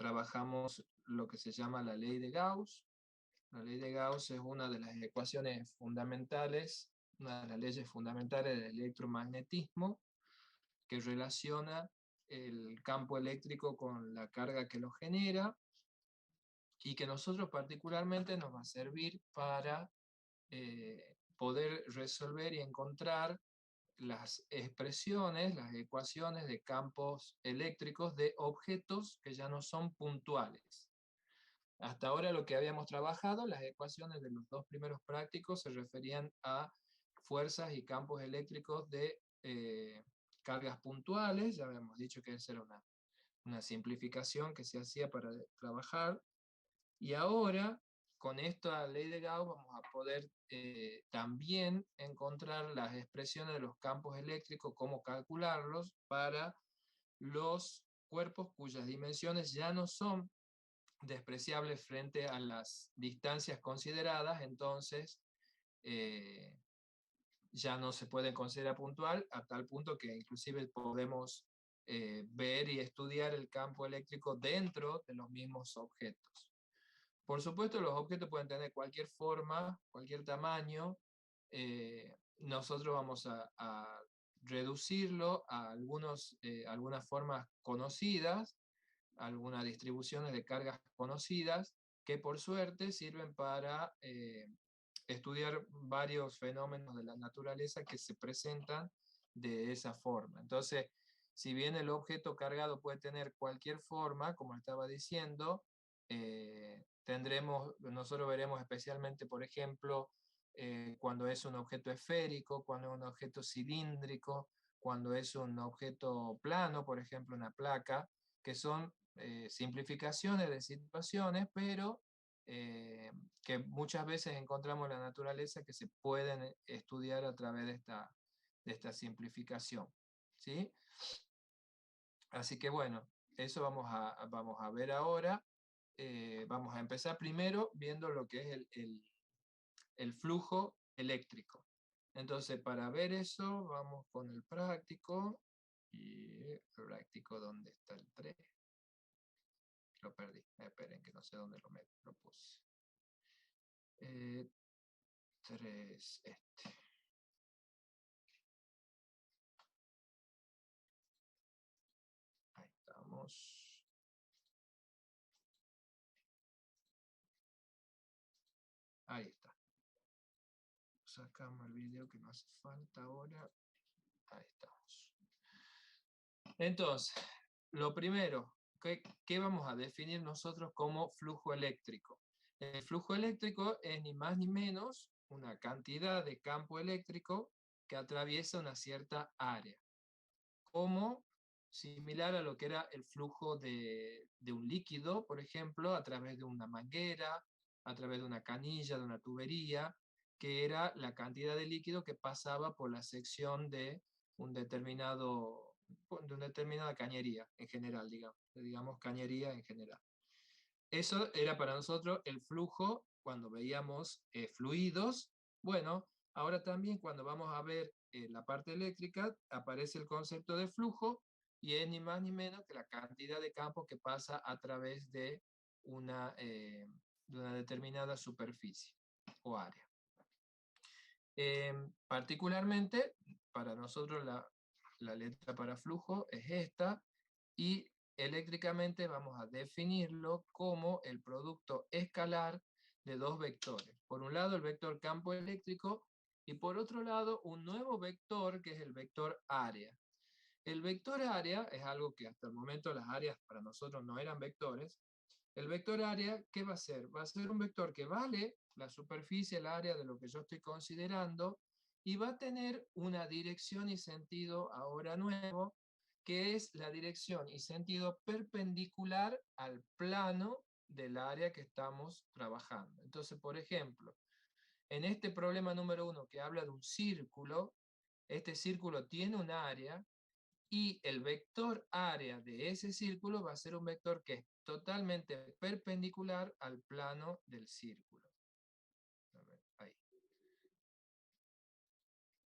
trabajamos lo que se llama la ley de Gauss. La ley de Gauss es una de las ecuaciones fundamentales, una de las leyes fundamentales del electromagnetismo, que relaciona el campo eléctrico con la carga que lo genera, y que nosotros particularmente nos va a servir para poder resolver y encontrar las expresiones, las ecuaciones de campos eléctricos de objetos que ya no son puntuales. Hasta ahora lo que habíamos trabajado, las ecuaciones de los dos primeros prácticos se referían a fuerzas y campos eléctricos de cargas puntuales. Ya habíamos dicho que esa era una simplificación que se hacía para trabajar. Y ahora, con esta ley de Gauss, vamos a poder también encontrar las expresiones de los campos eléctricos, cómo calcularlos para los cuerpos cuyas dimensiones ya no son despreciables frente a las distancias consideradas. Entonces ya no se puede considerar puntual, a tal punto que inclusive podemos ver y estudiar el campo eléctrico dentro de los mismos objetos. Por supuesto, los objetos pueden tener cualquier forma, cualquier tamaño. Nosotros vamos a reducirlo a algunas formas conocidas, algunas distribuciones de cargas conocidas, que por suerte sirven para estudiar varios fenómenos de la naturaleza que se presentan de esa forma. Entonces, si bien el objeto cargado puede tener cualquier forma, como estaba diciendo, nosotros veremos especialmente, por ejemplo, cuando es un objeto esférico, cuando es un objeto cilíndrico, cuando es un objeto plano, por ejemplo, una placa, que son simplificaciones de situaciones, pero que muchas veces encontramos en la naturaleza que se pueden estudiar a través de esta simplificación, ¿sí? Así que bueno, eso vamos a ver ahora. Vamos a empezar primero viendo lo que es el flujo eléctrico. Entonces, para ver eso, vamos con el práctico. Y el práctico, ¿dónde está el 3? Lo perdí. Esperen, que no sé dónde lo puse. 3, Ahí estamos. Ahí está. Sacamos el video que no hace falta ahora. Ahí estamos. Entonces, lo primero, ¿qué vamos a definir nosotros como flujo eléctrico? El flujo eléctrico es ni más ni menos una cantidad de campo eléctrico que atraviesa una cierta área, como similar a lo que era el flujo de un líquido, por ejemplo, a través de una manguera, a través de una canilla, de una tubería, que era la cantidad de líquido que pasaba por la sección de de una determinada cañería en general, digamos cañería en general. Eso era para nosotros el flujo cuando veíamos fluidos. Bueno, ahora también cuando vamos a ver la parte eléctrica, aparece el concepto de flujo, y es ni más ni menos que la cantidad de campo que pasa a través de una determinada superficie o área. Particularmente, para nosotros la letra para flujo es esta, y eléctricamente vamos a definirlo como el producto escalar de dos vectores. Por un lado, el vector campo eléctrico, y por otro lado, un nuevo vector que es el vector área. El vector área es algo que hasta el momento las áreas para nosotros no eran vectores. El vector área, ¿qué va a ser? Va a ser un vector que vale la superficie, el área de lo que yo estoy considerando, y va a tener una dirección y sentido ahora nuevo, que es la dirección y sentido perpendicular al plano del área que estamos trabajando. Entonces, por ejemplo, en este problema número 1 que habla de un círculo, este círculo tiene un área, y el vector área de ese círculo va a ser un vector que es totalmente perpendicular al plano del círculo. A ver, ahí.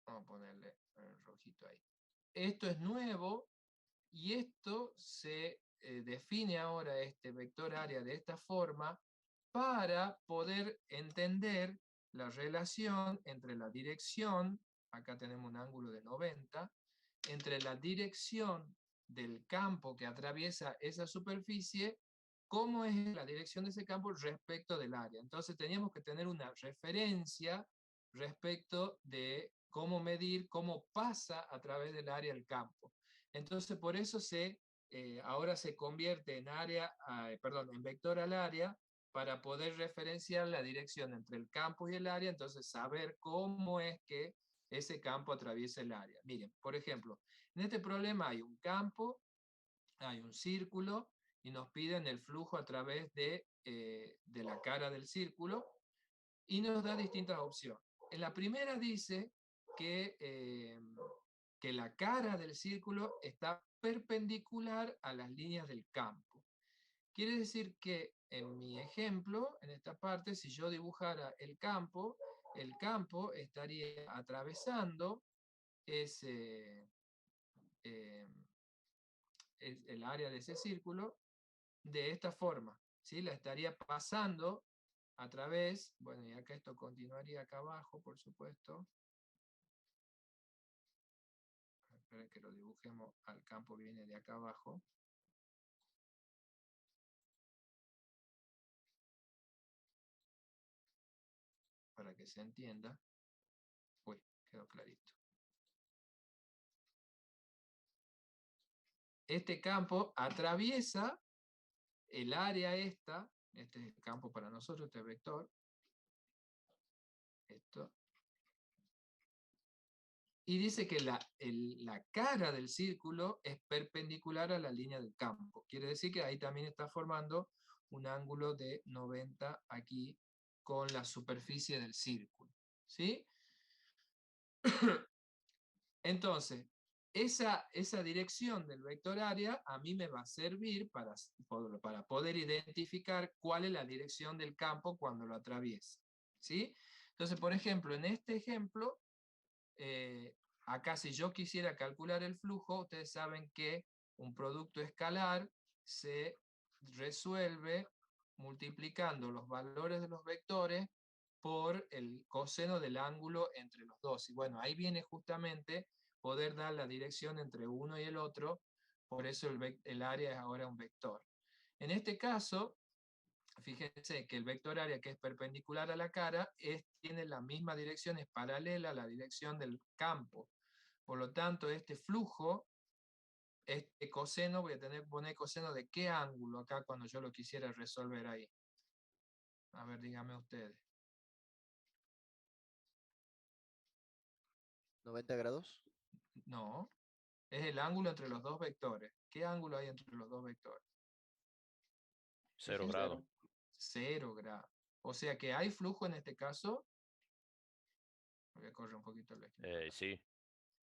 Vamos a ponerle el rojito ahí. Esto es nuevo, y esto se define ahora este vector área de esta forma para poder entender la relación entre la dirección, acá tenemos un ángulo de 90, entre la dirección del campo que atraviesa esa superficie, cómo es la dirección de ese campo respecto del área. Entonces teníamos que tener una referencia respecto de cómo medir, cómo pasa a través del área el campo. Entonces por eso ahora se convierte en en vector al área, para poder referenciar la dirección entre el campo y el área, entonces saber cómo es que ese campo atraviesa el área. Miren, por ejemplo, en este problema hay un campo, hay un círculo, y nos piden el flujo a través de la cara del círculo, y nos da distintas opciones. En la primera dice que la cara del círculo está perpendicular a las líneas del campo. Quiere decir que en mi ejemplo, en esta parte, si yo dibujara el campo estaría atravesando ese, eh, el área de ese círculo de esta forma, ¿sí? La estaría pasando a través, bueno, y acá esto continuaría acá abajo, por supuesto. Esperen que lo dibujemos al campo que viene de acá abajo. Para que se entienda. Uy, quedó clarito. Este campo atraviesa el área este es el campo para nosotros, este vector, esto, y dice que la cara del círculo es perpendicular a la línea del campo. Quiere decir que ahí también está formando un ángulo de 90 aquí con la superficie del círculo. ¿Sí? Entonces, esa dirección del vector área a mí me va a servir para poder identificar cuál es la dirección del campo cuando lo atraviesa. ¿Sí? Entonces, por ejemplo, en este ejemplo, acá si yo quisiera calcular el flujo, ustedes saben que un producto escalar se resuelve multiplicando los valores de los vectores por el coseno del ángulo entre los dos. Y bueno, ahí viene justamente poder dar la dirección entre uno y el otro, por eso el área es ahora un vector. En este caso, fíjense que el vector área que es perpendicular a la cara tiene la misma dirección, es paralela a la dirección del campo. Por lo tanto, este flujo, este coseno, voy a tener que poner coseno de qué ángulo acá cuando yo lo quisiera resolver ahí. A ver, díganme ustedes. 90 grados. No, es el ángulo entre los dos vectores. ¿Qué ángulo hay entre los dos vectores? 0 Fíjense. grados. 0 grados. O sea que hay flujo en este caso. Voy a correr un poquito el escritorio. Sí.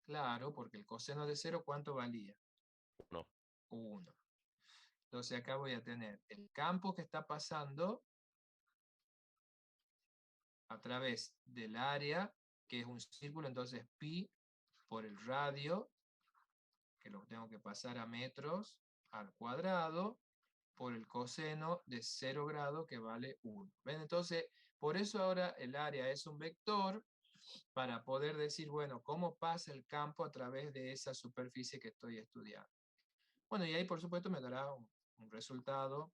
Claro, porque el coseno de 0, ¿cuánto valía? 1. 1. Entonces acá voy a tener el campo que está pasando a través del área, que es un círculo, entonces pi por el radio, que lo tengo que pasar a metros al cuadrado, por el coseno de 0 grados, que vale 1. ¿Ven? Entonces, por eso ahora el área es un vector, para poder decir, bueno, cómo pasa el campo a través de esa superficie que estoy estudiando. Bueno, y ahí por supuesto me dará un resultado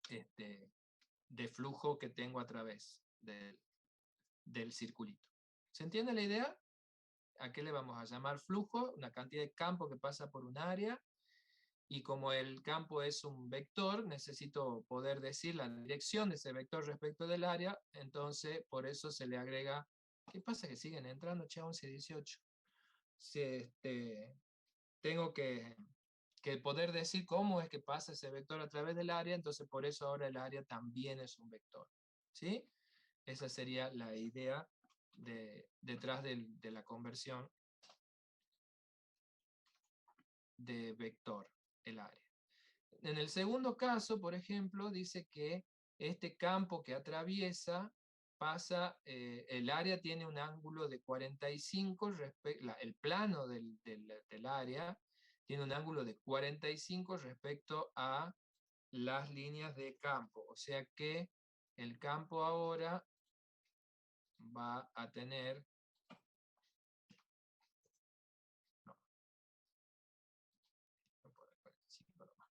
de flujo que tengo a través del circulito. ¿Se entiende la idea? ¿A qué le vamos a llamar flujo? Una cantidad de campo que pasa por un área, y como el campo es un vector, necesito poder decir la dirección de ese vector respecto del área, entonces por eso se le agrega. ¿Qué pasa que siguen entrando? Che, 11, 18. Tengo que poder decir cómo es que pasa ese vector a través del área, entonces por eso ahora el área también es un vector. ¿Sí? Esa sería la idea detrás de la conversión de vector, el área. En el segundo caso, por ejemplo, dice que este campo que atraviesa pasa, el área tiene un ángulo de 45, el plano del área tiene un ángulo de 45 respecto a las líneas de campo. O sea que el campo ahora va a tener... No, no puedo, 45 nomás.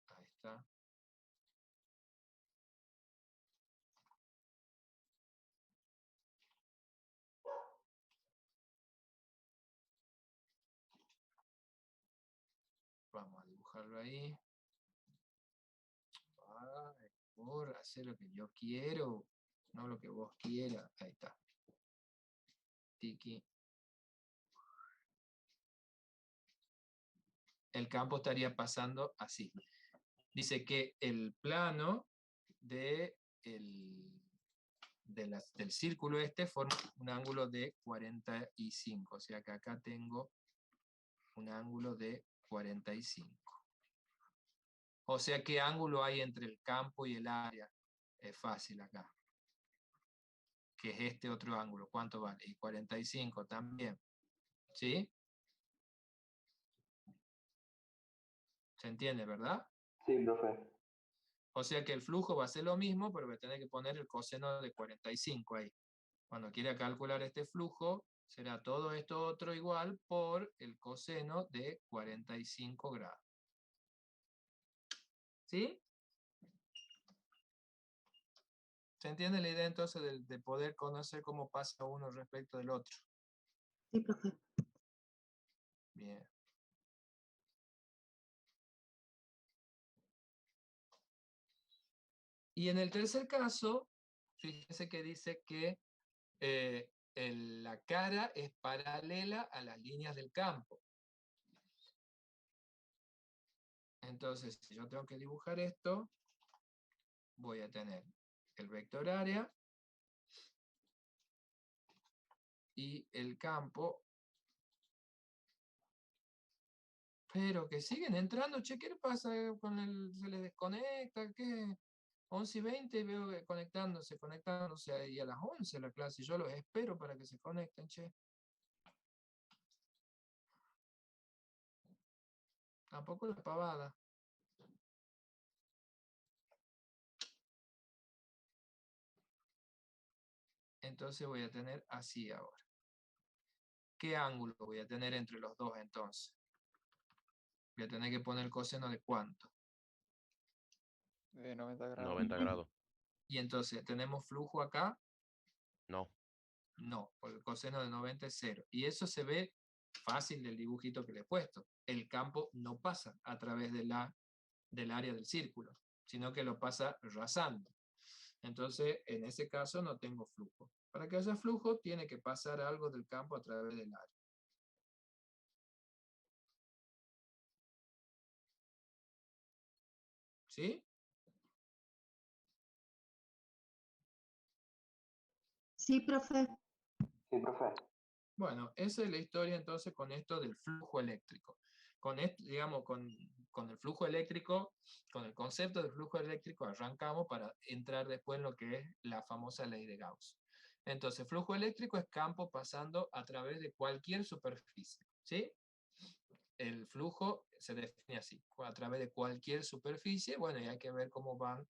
Ahí está. Vamos a dibujarlo ahí. Ay, por hacer lo que yo quiero, no lo que vos quieras. Ahí está. Tiki. El campo estaría pasando así. Dice que el plano del círculo este forma un ángulo de 45. O sea que acá tengo un ángulo de 45. O sea, ¿qué ángulo hay entre el campo y el área? Es fácil acá. Que es este otro ángulo. ¿Cuánto vale? Y 45 también. ¿Sí? ¿Se entiende, verdad? Sí, profe. O sea que el flujo va a ser lo mismo, pero voy a tener que poner el coseno de 45 ahí. Cuando quiera calcular este flujo, será todo esto otro igual por el coseno de 45 grados. ¿Sí? ¿Se entiende la idea entonces de poder conocer cómo pasa uno respecto del otro? Sí, profe. Bien. Y en el tercer caso, fíjense que dice que la cara es paralela a las líneas del campo. Entonces, si yo tengo que dibujar esto, voy a tener el vector área y el campo. Pero que siguen entrando, che, ¿qué le pasa con se les desconecta? ¿Qué? 11:20 veo que conectándose ahí a las 11 la clase, y yo los espero para que se conecten, che. Tampoco la pavada. Entonces voy a tener así ahora. ¿Qué ángulo voy a tener entre los dos entonces? Voy a tener que poner el coseno de ¿cuánto? 90 grados. 90 grados. Y entonces, ¿tenemos flujo acá? No. No, porque el coseno de 90 es 0. Y eso se ve fácil del dibujito que le he puesto. El campo no pasa a través del área del círculo, sino que lo pasa rasando. Entonces, en ese caso no tengo flujo. Para que haya flujo, tiene que pasar algo del campo a través del área. ¿Sí? Sí, profe. Sí, profe. Bueno, esa es la historia entonces con esto del flujo eléctrico. Con esto, digamos, con el flujo eléctrico, con el concepto de flujo eléctrico arrancamos para entrar después en lo que es la famosa ley de Gauss. Entonces, flujo eléctrico es campo pasando a través de cualquier superficie, ¿sí? El flujo se define así, a través de cualquier superficie. Bueno, y hay que ver cómo van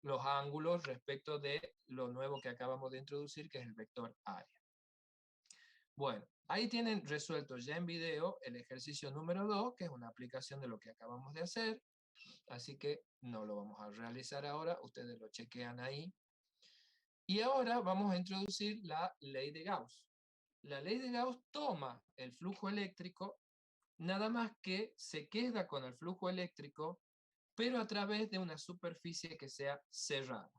los ángulos respecto de lo nuevo que acabamos de introducir, que es el vector área. Bueno, ahí tienen resuelto ya en video el ejercicio número 2, que es una aplicación de lo que acabamos de hacer. Así que no lo vamos a realizar ahora, ustedes lo chequean ahí. Y ahora vamos a introducir la ley de Gauss. La ley de Gauss toma el flujo eléctrico, nada más que se queda con el flujo eléctrico, pero a través de una superficie que sea cerrada.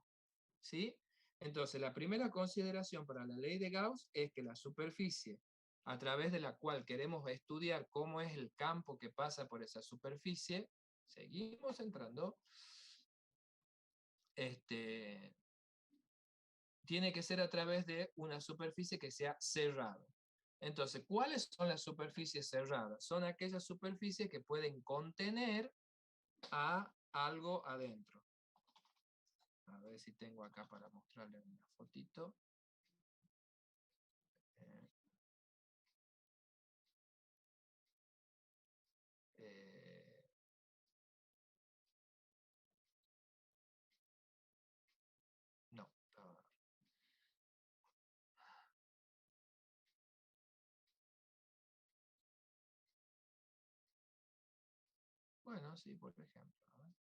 ¿Sí? Entonces, la primera consideración para la ley de Gauss es que la superficie a través de la cual queremos estudiar cómo es el campo que pasa por esa superficie, seguimos entrando, tiene que ser a través de una superficie que sea cerrada. Entonces, ¿cuáles son las superficies cerradas? Son aquellas superficies que pueden contener a algo adentro. A ver si tengo acá para mostrarle una fotito. Eh, no. Bueno, sí, por ejemplo. A ver.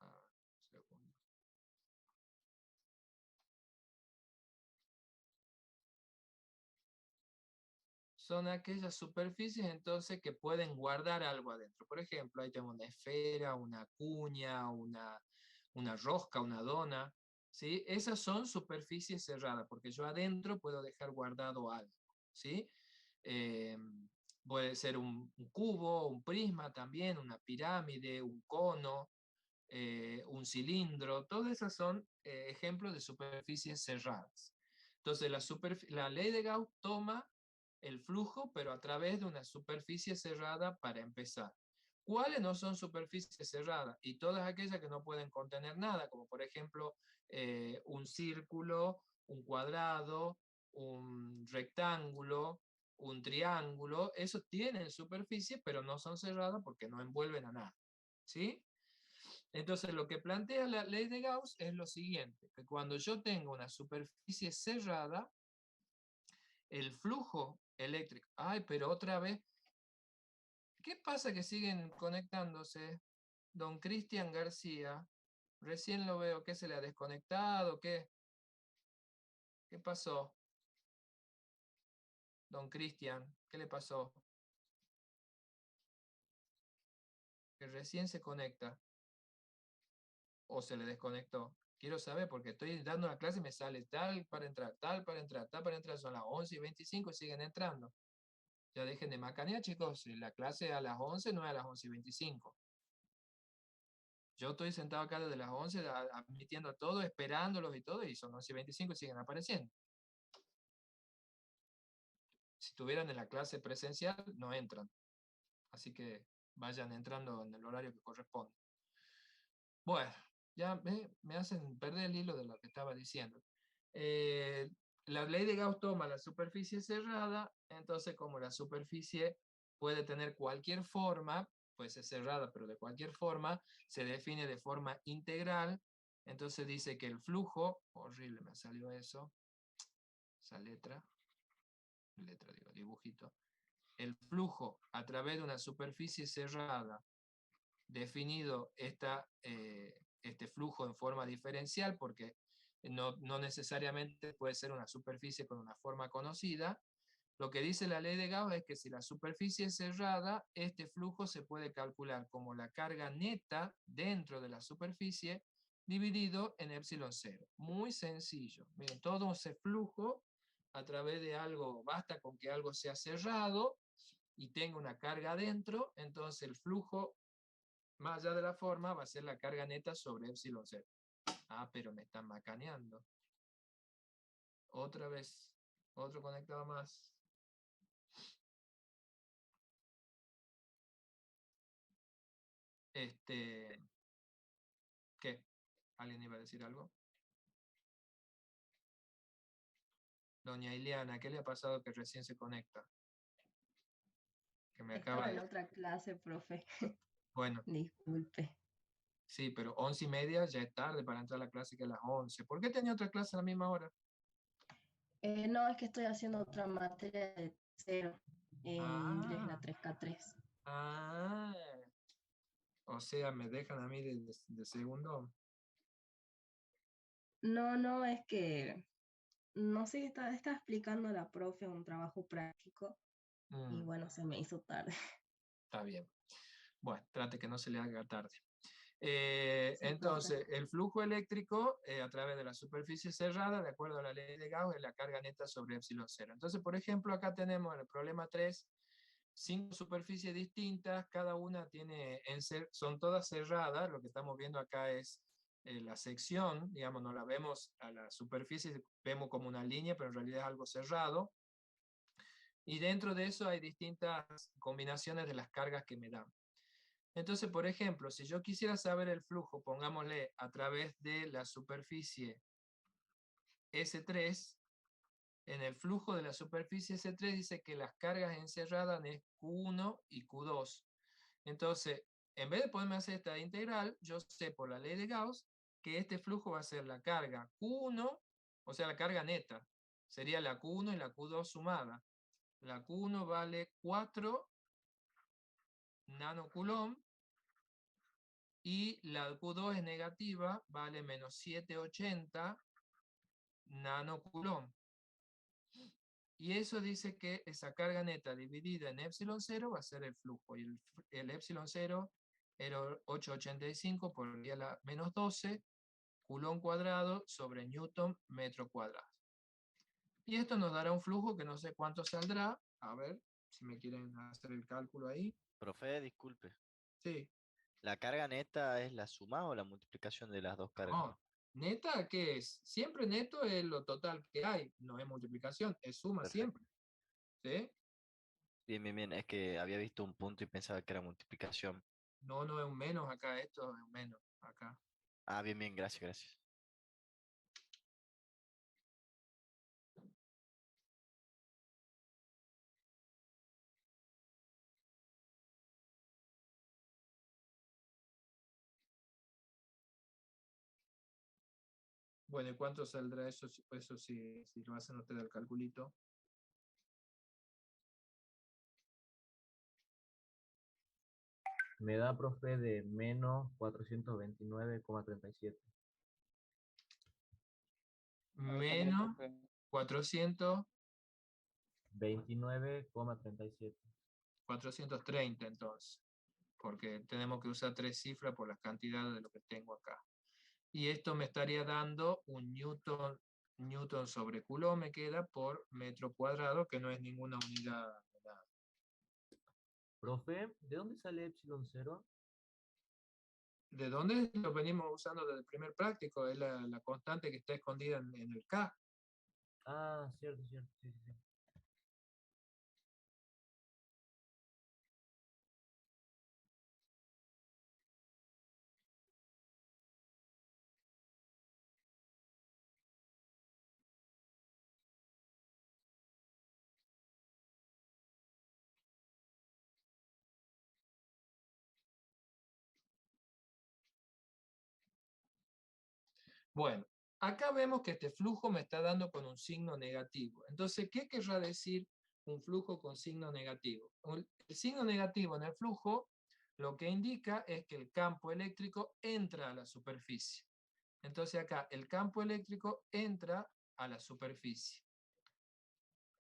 A ver, un segundo. Son aquellas superficies entonces que pueden guardar algo adentro. Por ejemplo, ahí tengo una esfera, una cuña, una rosca, una dona. ¿Sí? Esas son superficies cerradas, porque yo adentro puedo dejar guardado algo. ¿Sí? Eh, puede ser un cubo, un prisma también, una pirámide, un cono, un cilindro. Todas esas son ejemplos de superficies cerradas. Entonces, la ley de Gauss toma el flujo, pero a través de una superficie cerrada para empezar. ¿Cuáles no son superficies cerradas? Y todas aquellas que no pueden contener nada, como por ejemplo un círculo, un cuadrado, un rectángulo, un triángulo, esos tienen superficie, pero no son cerradas porque no envuelven a nada. ¿Sí? Entonces, lo que plantea la ley de Gauss es lo siguiente, que cuando yo tengo una superficie cerrada, el flujo eléctrico, ay, pero otra vez, ¿qué pasa que siguen conectándose? Don Cristian García, recién lo veo, ¿qué se le ha desconectado? ¿Qué pasó? Don Cristian, ¿qué le pasó? Que recién se conecta o se le desconectó. Quiero saber porque estoy dando una clase y me sale tal para entrar, tal para entrar, tal para entrar. Son las 11:25 y siguen entrando. Ya dejen de macanear, chicos. La clase a las 11 no es a las 11:25. Yo estoy sentado acá desde las 11 admitiendo a todos, esperándolos y todo, y son 11:25 y siguen apareciendo. Si estuvieran en la clase presencial, no entran. Así que vayan entrando en el horario que corresponde. Bueno, ya me hacen perder el hilo de lo que estaba diciendo. Eh, la ley de Gauss toma la superficie cerrada, entonces como la superficie puede tener cualquier forma, pues es cerrada, pero de cualquier forma, se define de forma integral, entonces dice que el flujo, horrible me salió eso, esa letra digo, dibujito, el flujo a través de una superficie cerrada definido este flujo en forma diferencial, porque no necesariamente puede ser una superficie con una forma conocida. Lo que dice la ley de Gauss es que si la superficie es cerrada, este flujo se puede calcular como la carga neta dentro de la superficie dividido en epsilon 0. Muy sencillo. Miren, todo ese flujo a través de algo, basta con que algo sea cerrado y tenga una carga dentro, entonces el flujo más allá de la forma va a ser la carga neta sobre epsilon 0. Ah, pero me están macaneando. Otra vez, otro conectado más. ¿Qué? ¿Alguien iba a decir algo? Doña Ileana, ¿qué le ha pasado que recién se conecta? Que me acaba Estaba en de... otra clase, profe. Bueno, Disculpe. sí, pero 11:30 ya es tarde para entrar a la clase que a las 11. ¿Por qué tenía otra clase a la misma hora? No, es que estoy haciendo otra materia de cero en inglés, la Ah, 3K3. ah. O sea, me dejan a mí de segundo. No, es que, no sé, está explicando la profe un trabajo práctico y bueno, se me hizo tarde. Está bien. Bueno, trate que no se le haga tarde. Sí, profe. Entonces, el flujo eléctrico a través de la superficie cerrada, de acuerdo a la ley de Gauss, es la carga neta sobre epsilon 0. Entonces, por ejemplo, acá tenemos en el problema 3, 5 superficies distintas, cada una son todas cerradas, lo que estamos viendo acá es la sección, digamos, no la vemos a la superficie, vemos como una línea, pero en realidad es algo cerrado. Y dentro de eso hay distintas combinaciones de las cargas que me dan. Entonces, por ejemplo, si yo quisiera saber el flujo, pongámosle a través de la superficie S3, en el flujo de la superficie S3 dice que las cargas encerradas es Q1 y Q2. Entonces, en vez de poderme hacer esta integral, yo sé por la ley de Gauss que este flujo va a ser la carga Q1, o sea, la carga neta. Sería la Q1 y la Q2 sumada. La Q1 vale 4 nanocoulomb y la Q2 es negativa, vale menos 780 nanocoulomb. Y eso dice que esa carga neta dividida en epsilon 0 va a ser el flujo. Y el epsilon 0 era 885 por 10 a la menos 12 coulomb cuadrado sobre newton metro cuadrado. Y esto nos dará un flujo que no sé cuánto saldrá. A ver si me quieren hacer el cálculo ahí. Profe, disculpe. Sí. ¿La carga neta es la suma o la multiplicación de las dos cargas? No. ¿Neta qué es? Siempre neto es lo total que hay. No es multiplicación, es suma. Perfecto. Siempre. ¿Sí? Bien, bien, bien. Es que había visto un punto y pensaba que era multiplicación. No, no es un menos acá. Esto es un menos acá. Ah, bien, bien. Gracias, gracias. Bueno, ¿y cuánto saldrá eso, eso si lo hacen ustedes el calculito? Me da, profe, de menos 429,37. Menos 400, 29,37. 430 entonces. Porque tenemos que usar 3 cifras por las cantidades de lo que tengo acá. Y esto me estaría dando un newton sobre coulomb me queda por metro cuadrado, que no es ninguna unidad de nada. Profe, ¿de dónde sale epsilon 0? ¿De dónde lo venimos usando desde el primer práctico? Es la constante que está escondida en el K. Ah, cierto, cierto. Sí, sí, sí. Bueno, acá vemos que este flujo me está dando con un signo negativo. Entonces, ¿qué querrá decir un flujo con signo negativo? El signo negativo en el flujo lo que indica es que el campo eléctrico entra a la superficie. Entonces acá el campo eléctrico entra a la superficie.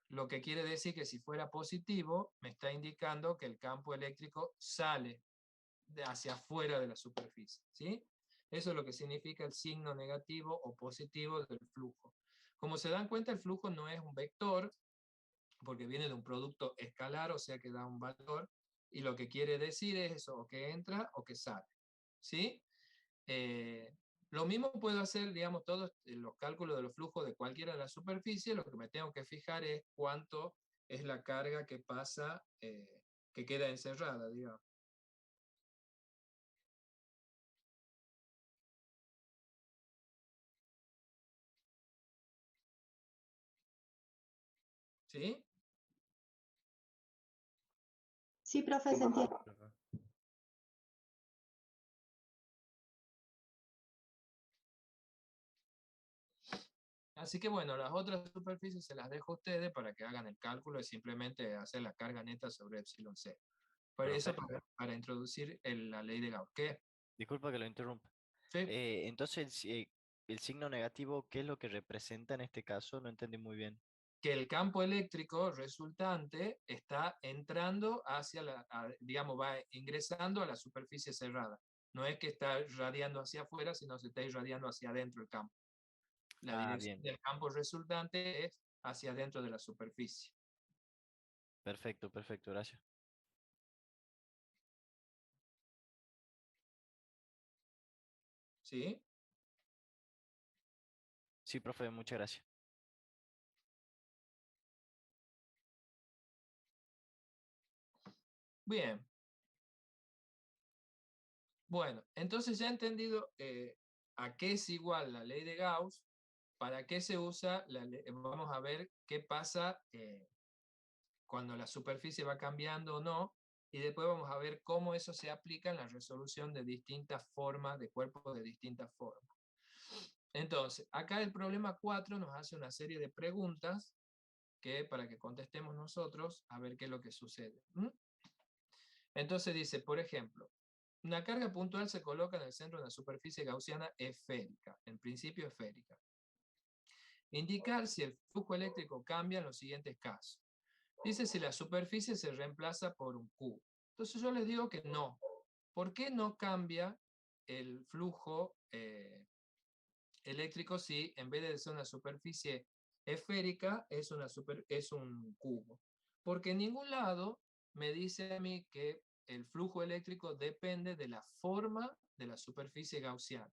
Lo que quiere decir que si fuera positivo, me está indicando que el campo eléctrico sale hacia afuera de la superficie. ¿Sí? Eso es lo que significa el signo negativo o positivo del flujo. Como se dan cuenta, el flujo no es un vector, porque viene de un producto escalar, o sea que da un valor, y lo que quiere decir es eso, o que entra o que sale. ¿Sí? Lo mismo puedo hacer, digamos, todos los cálculos de los flujos de cualquiera de las superficies, lo que me tengo que fijar es cuánto es la carga que pasa, que queda encerrada, digamos. ¿Sí? Sí, profe, Sí, se entiende. profe. Así que bueno, las otras superficies se las dejo a ustedes para que hagan el cálculo y simplemente hacer la carga neta sobre epsilon c. Por eso, Profe, para introducir la ley de Gauss. ¿Qué? disculpa que lo interrumpa. Sí. Entonces, el signo negativo, ¿qué es lo que representa en este caso? No entendí muy bien. Que el campo eléctrico resultante está entrando hacia digamos, va ingresando a la superficie cerrada. No es que está irradiando hacia afuera, sino se está irradiando hacia adentro el campo. La Ah, dirección bien. del campo resultante es hacia adentro de la superficie. Perfecto, perfecto, gracias. ¿Sí? Sí, profe, muchas gracias. Bien. Bueno, entonces ya he entendido a qué es igual la ley de Gauss, para qué se usa, vamos a ver qué pasa cuando la superficie va cambiando o no, y después vamos a ver cómo eso se aplica en la resolución de distintas formas, de cuerpos de distintas formas. Entonces, acá el problema 4 nos hace una serie de preguntas para que contestemos nosotros a ver qué es lo que sucede. Entonces dice, por ejemplo, una carga puntual se coloca en el centro de una superficie gaussiana esférica, en principio esférica. Indicar si el flujo eléctrico cambia en los siguientes casos. Dice si la superficie se reemplaza por un cubo. Entonces yo les digo que no. ¿Por qué no cambia el flujo eléctrico si en vez de ser una superficie esférica es un cubo? Porque en ningún lado me dice a mí que el flujo eléctrico depende de la forma de la superficie gaussiana.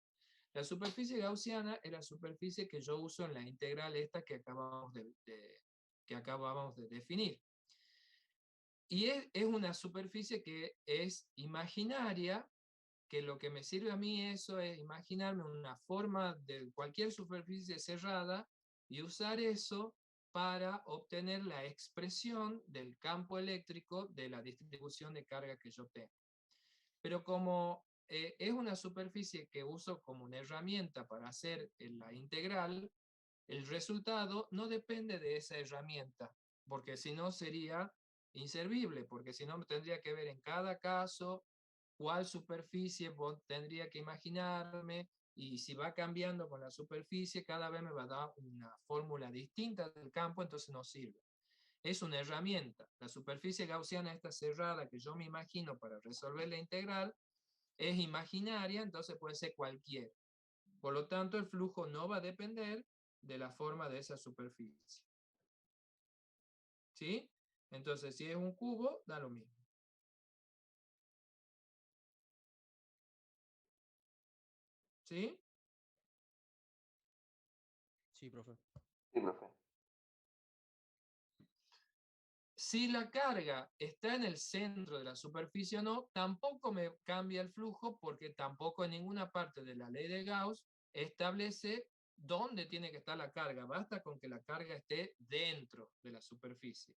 La superficie gaussiana es la superficie que yo uso en la integral esta que acabamos de definir. Y es una superficie que es imaginaria, que lo que me sirve a mí eso es imaginarme una forma de cualquier superficie cerrada y usar eso para obtener la expresión del campo eléctrico de la distribución de carga que yo tengo. Pero como es una superficie que uso como una herramienta para hacer la integral, el resultado no depende de esa herramienta, porque si no sería inservible, porque si no tendría que ver en cada caso cuál superficie tendría que imaginarme, y si va cambiando con la superficie, cada vez me va a dar una fórmula distinta del campo, entonces no sirve. Es una herramienta. La superficie gaussiana esta cerrada que yo me imagino para resolver la integral es imaginaria, entonces puede ser cualquiera. Por lo tanto, el flujo no va a depender de la forma de esa superficie. ¿Sí? Entonces, si es un cubo, da lo mismo. ¿Sí? Sí, profe. Sí, profe. Si la carga está en el centro de la superficie o no, tampoco me cambia el flujo, porque tampoco en ninguna parte de la ley de Gauss establece dónde tiene que estar la carga. Basta con que la carga esté dentro de la superficie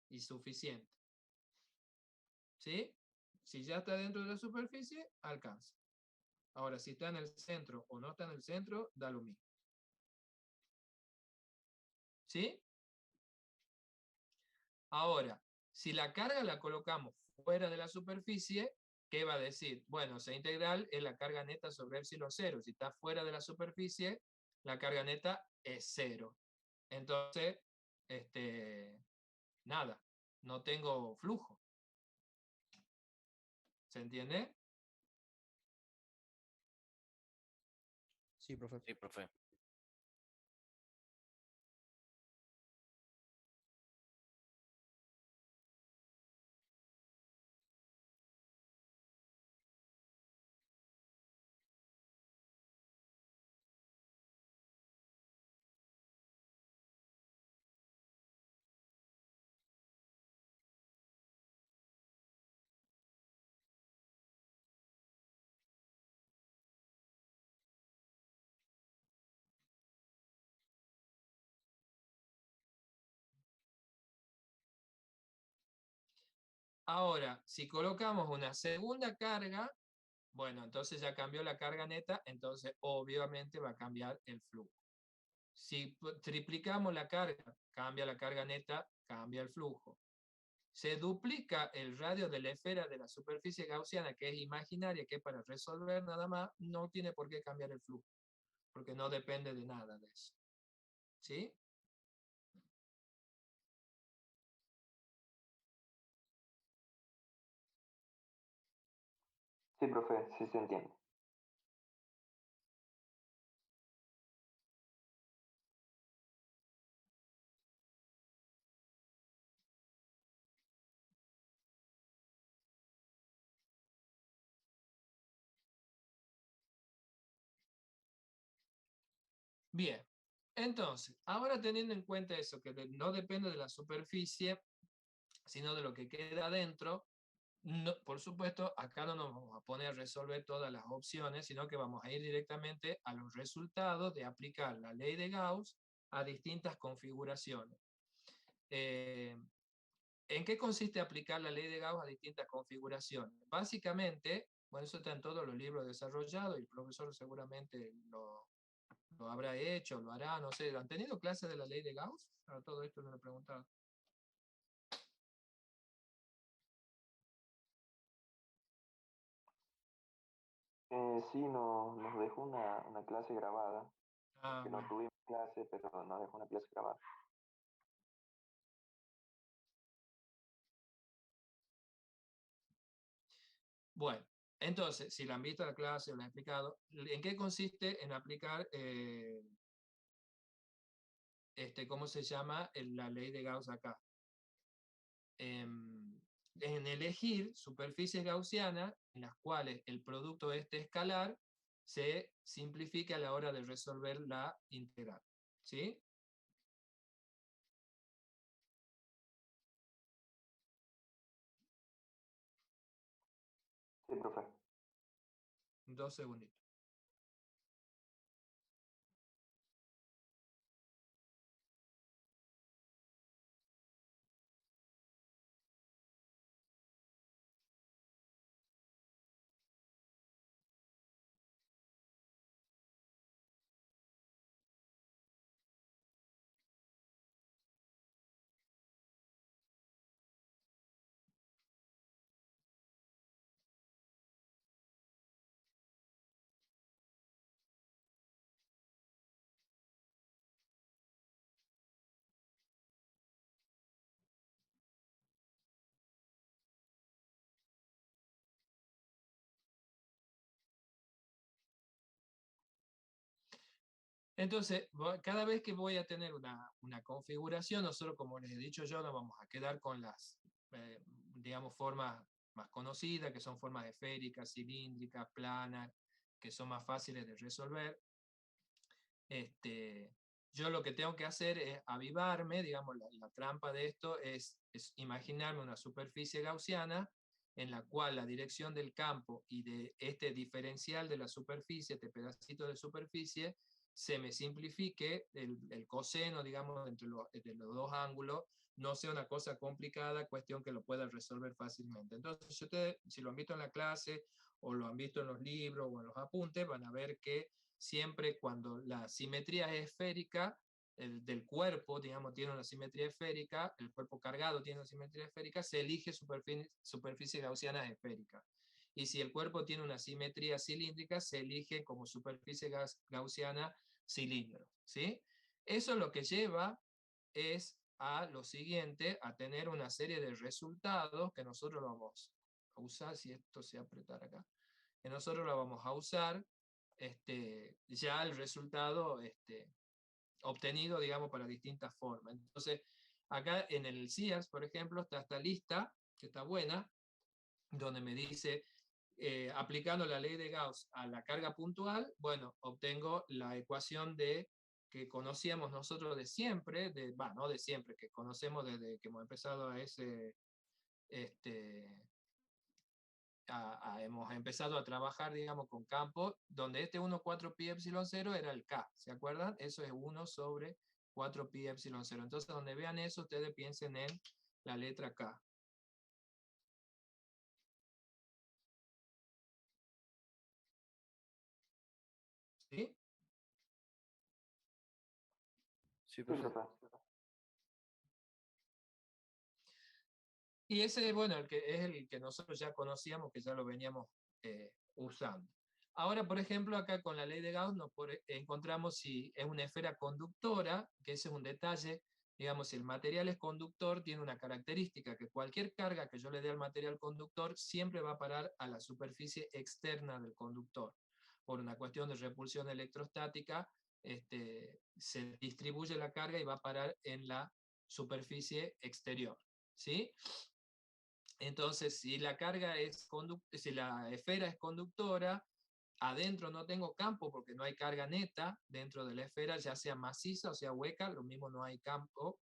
y suficiente. ¿Sí? Si ya está dentro de la superficie, alcanza. Ahora, si está en el centro o no está en el centro, da lo mismo. ¿Sí? Ahora, si la carga la colocamos fuera de la superficie, ¿qué va a decir? Bueno, esa integral es la carga neta sobre epsilon cero. Si está fuera de la superficie, la carga neta es cero. Entonces, nada, no tengo flujo. ¿Se entiende? Sí, profe. Sí, profe. Ahora, si colocamos una segunda carga, bueno, entonces ya cambió la carga neta, entonces obviamente va a cambiar el flujo. Si triplicamos la carga, cambia la carga neta, cambia el flujo. Se duplica el radio de la esfera de la superficie gaussiana, que es imaginaria, que es para resolver nada más, no tiene por qué cambiar el flujo, porque no depende de nada de eso. ¿Sí? Sí, profe, sí se entiende. Bien. Entonces, ahora teniendo en cuenta eso, que no depende de la superficie, sino de lo que queda adentro, no, por supuesto, acá no nos vamos a poner a resolver todas las opciones, sino que vamos a ir directamente a los resultados de aplicar la ley de Gauss a distintas configuraciones. ¿En qué consiste aplicar la ley de Gauss a distintas configuraciones? Básicamente, bueno, eso está en todos los libros desarrollados y el profesor seguramente lo habrá hecho, lo hará, no sé. ¿Han tenido clases de la ley de Gauss? Para todo esto no lo he preguntado. Sí, nos dejó una clase grabada, Ah, que no bueno. tuvimos clase, pero nos dejó una clase grabada. Bueno, entonces, si la han visto la clase o la he explicado, ¿en qué consiste en aplicar, ¿cómo se llama? La ley de Gauss acá. En elegir superficies gaussianas en las cuales el producto escalar se simplifique a la hora de resolver la integral. ¿Sí? Sí, profe. 2 segunditos. Entonces, cada vez que voy a tener una configuración, nosotros, como les he dicho yo, nos vamos a quedar con las, digamos, formas más conocidas, que son formas esféricas, cilíndricas, planas, que son más fáciles de resolver. Yo lo que tengo que hacer es avivarme, digamos, la trampa de esto es imaginarme una superficie gaussiana en la cual la dirección del campo y de este diferencial de la superficie, este pedacito de superficie, se me simplifique el coseno, digamos, entre los dos ángulos, no sea una cosa complicada, cuestión que lo pueda resolver fácilmente. Entonces, si ustedes, si lo han visto en la clase, o lo han visto en los libros o en los apuntes, van a ver que siempre cuando la simetría es esférica, del cuerpo, digamos, tiene una simetría esférica, el cuerpo cargado tiene una simetría esférica, se elige superficie gaussiana esférica. Y si el cuerpo tiene una simetría cilíndrica, se elige como superficie gaussiana cilindro. ¿Sí? Eso lo que lleva es a lo siguiente, a tener una serie de resultados que nosotros lo vamos a usar, si esto se apretar acá, que nosotros lo vamos a usar ya el resultado obtenido, digamos, para distintas formas. Entonces, acá en el CIAS, por ejemplo, está esta lista, que está buena, donde me dice, aplicando la ley de Gauss a la carga puntual, bueno, obtengo la ecuación que conocíamos nosotros de siempre, no de siempre, que conocemos desde que hemos empezado hemos empezado a trabajar, digamos, con campos, donde este 1, 4 pi epsilon 0 era el K, ¿se acuerdan? Eso es 1 sobre 4 pi epsilon 0. Entonces, donde vean eso, ustedes piensen en la letra K. ¿Sí? Sí, Sí, profe. profe. Y ese, bueno, es el que nosotros ya conocíamos, que ya lo veníamos usando. Ahora, por ejemplo, acá con la ley de Gauss encontramos si es una esfera conductora, que ese es un detalle, digamos, si el material es conductor, tiene una característica, que cualquier carga que yo le dé al material conductor siempre va a parar a la superficie externa del conductor. Por una cuestión de repulsión electrostática, se distribuye la carga y va a parar en la superficie exterior. ¿Sí? Entonces, si la esfera es conductora, adentro no tengo campo porque no hay carga neta dentro de la esfera, ya sea maciza o sea hueca, lo mismo no hay campo.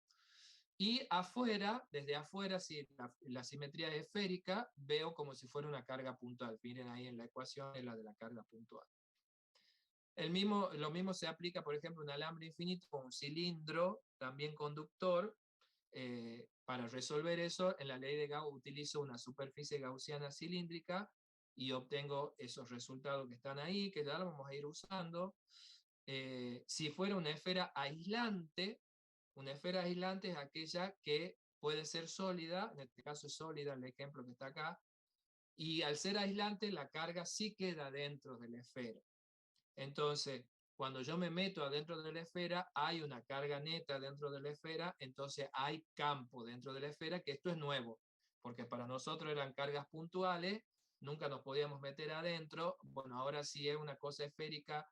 Y afuera, desde afuera, si la simetría es esférica, veo como si fuera una carga puntual. Miren ahí en la ecuación es la de la carga puntual. Lo mismo se aplica, por ejemplo, un alambre infinito con un cilindro, también conductor. Para resolver eso, en la ley de Gauss utilizo una superficie gaussiana cilíndrica y obtengo esos resultados que están ahí, que ya lo vamos a ir usando. Si fuera una esfera aislante es aquella que puede ser sólida, en este caso es sólida el ejemplo que está acá, y al ser aislante la carga sí queda dentro de la esfera. Entonces, cuando yo me meto adentro de la esfera, hay una carga neta dentro de la esfera, entonces hay campo dentro de la esfera, que esto es nuevo, porque para nosotros eran cargas puntuales, nunca nos podíamos meter adentro. Bueno, ahora sí es una cosa esférica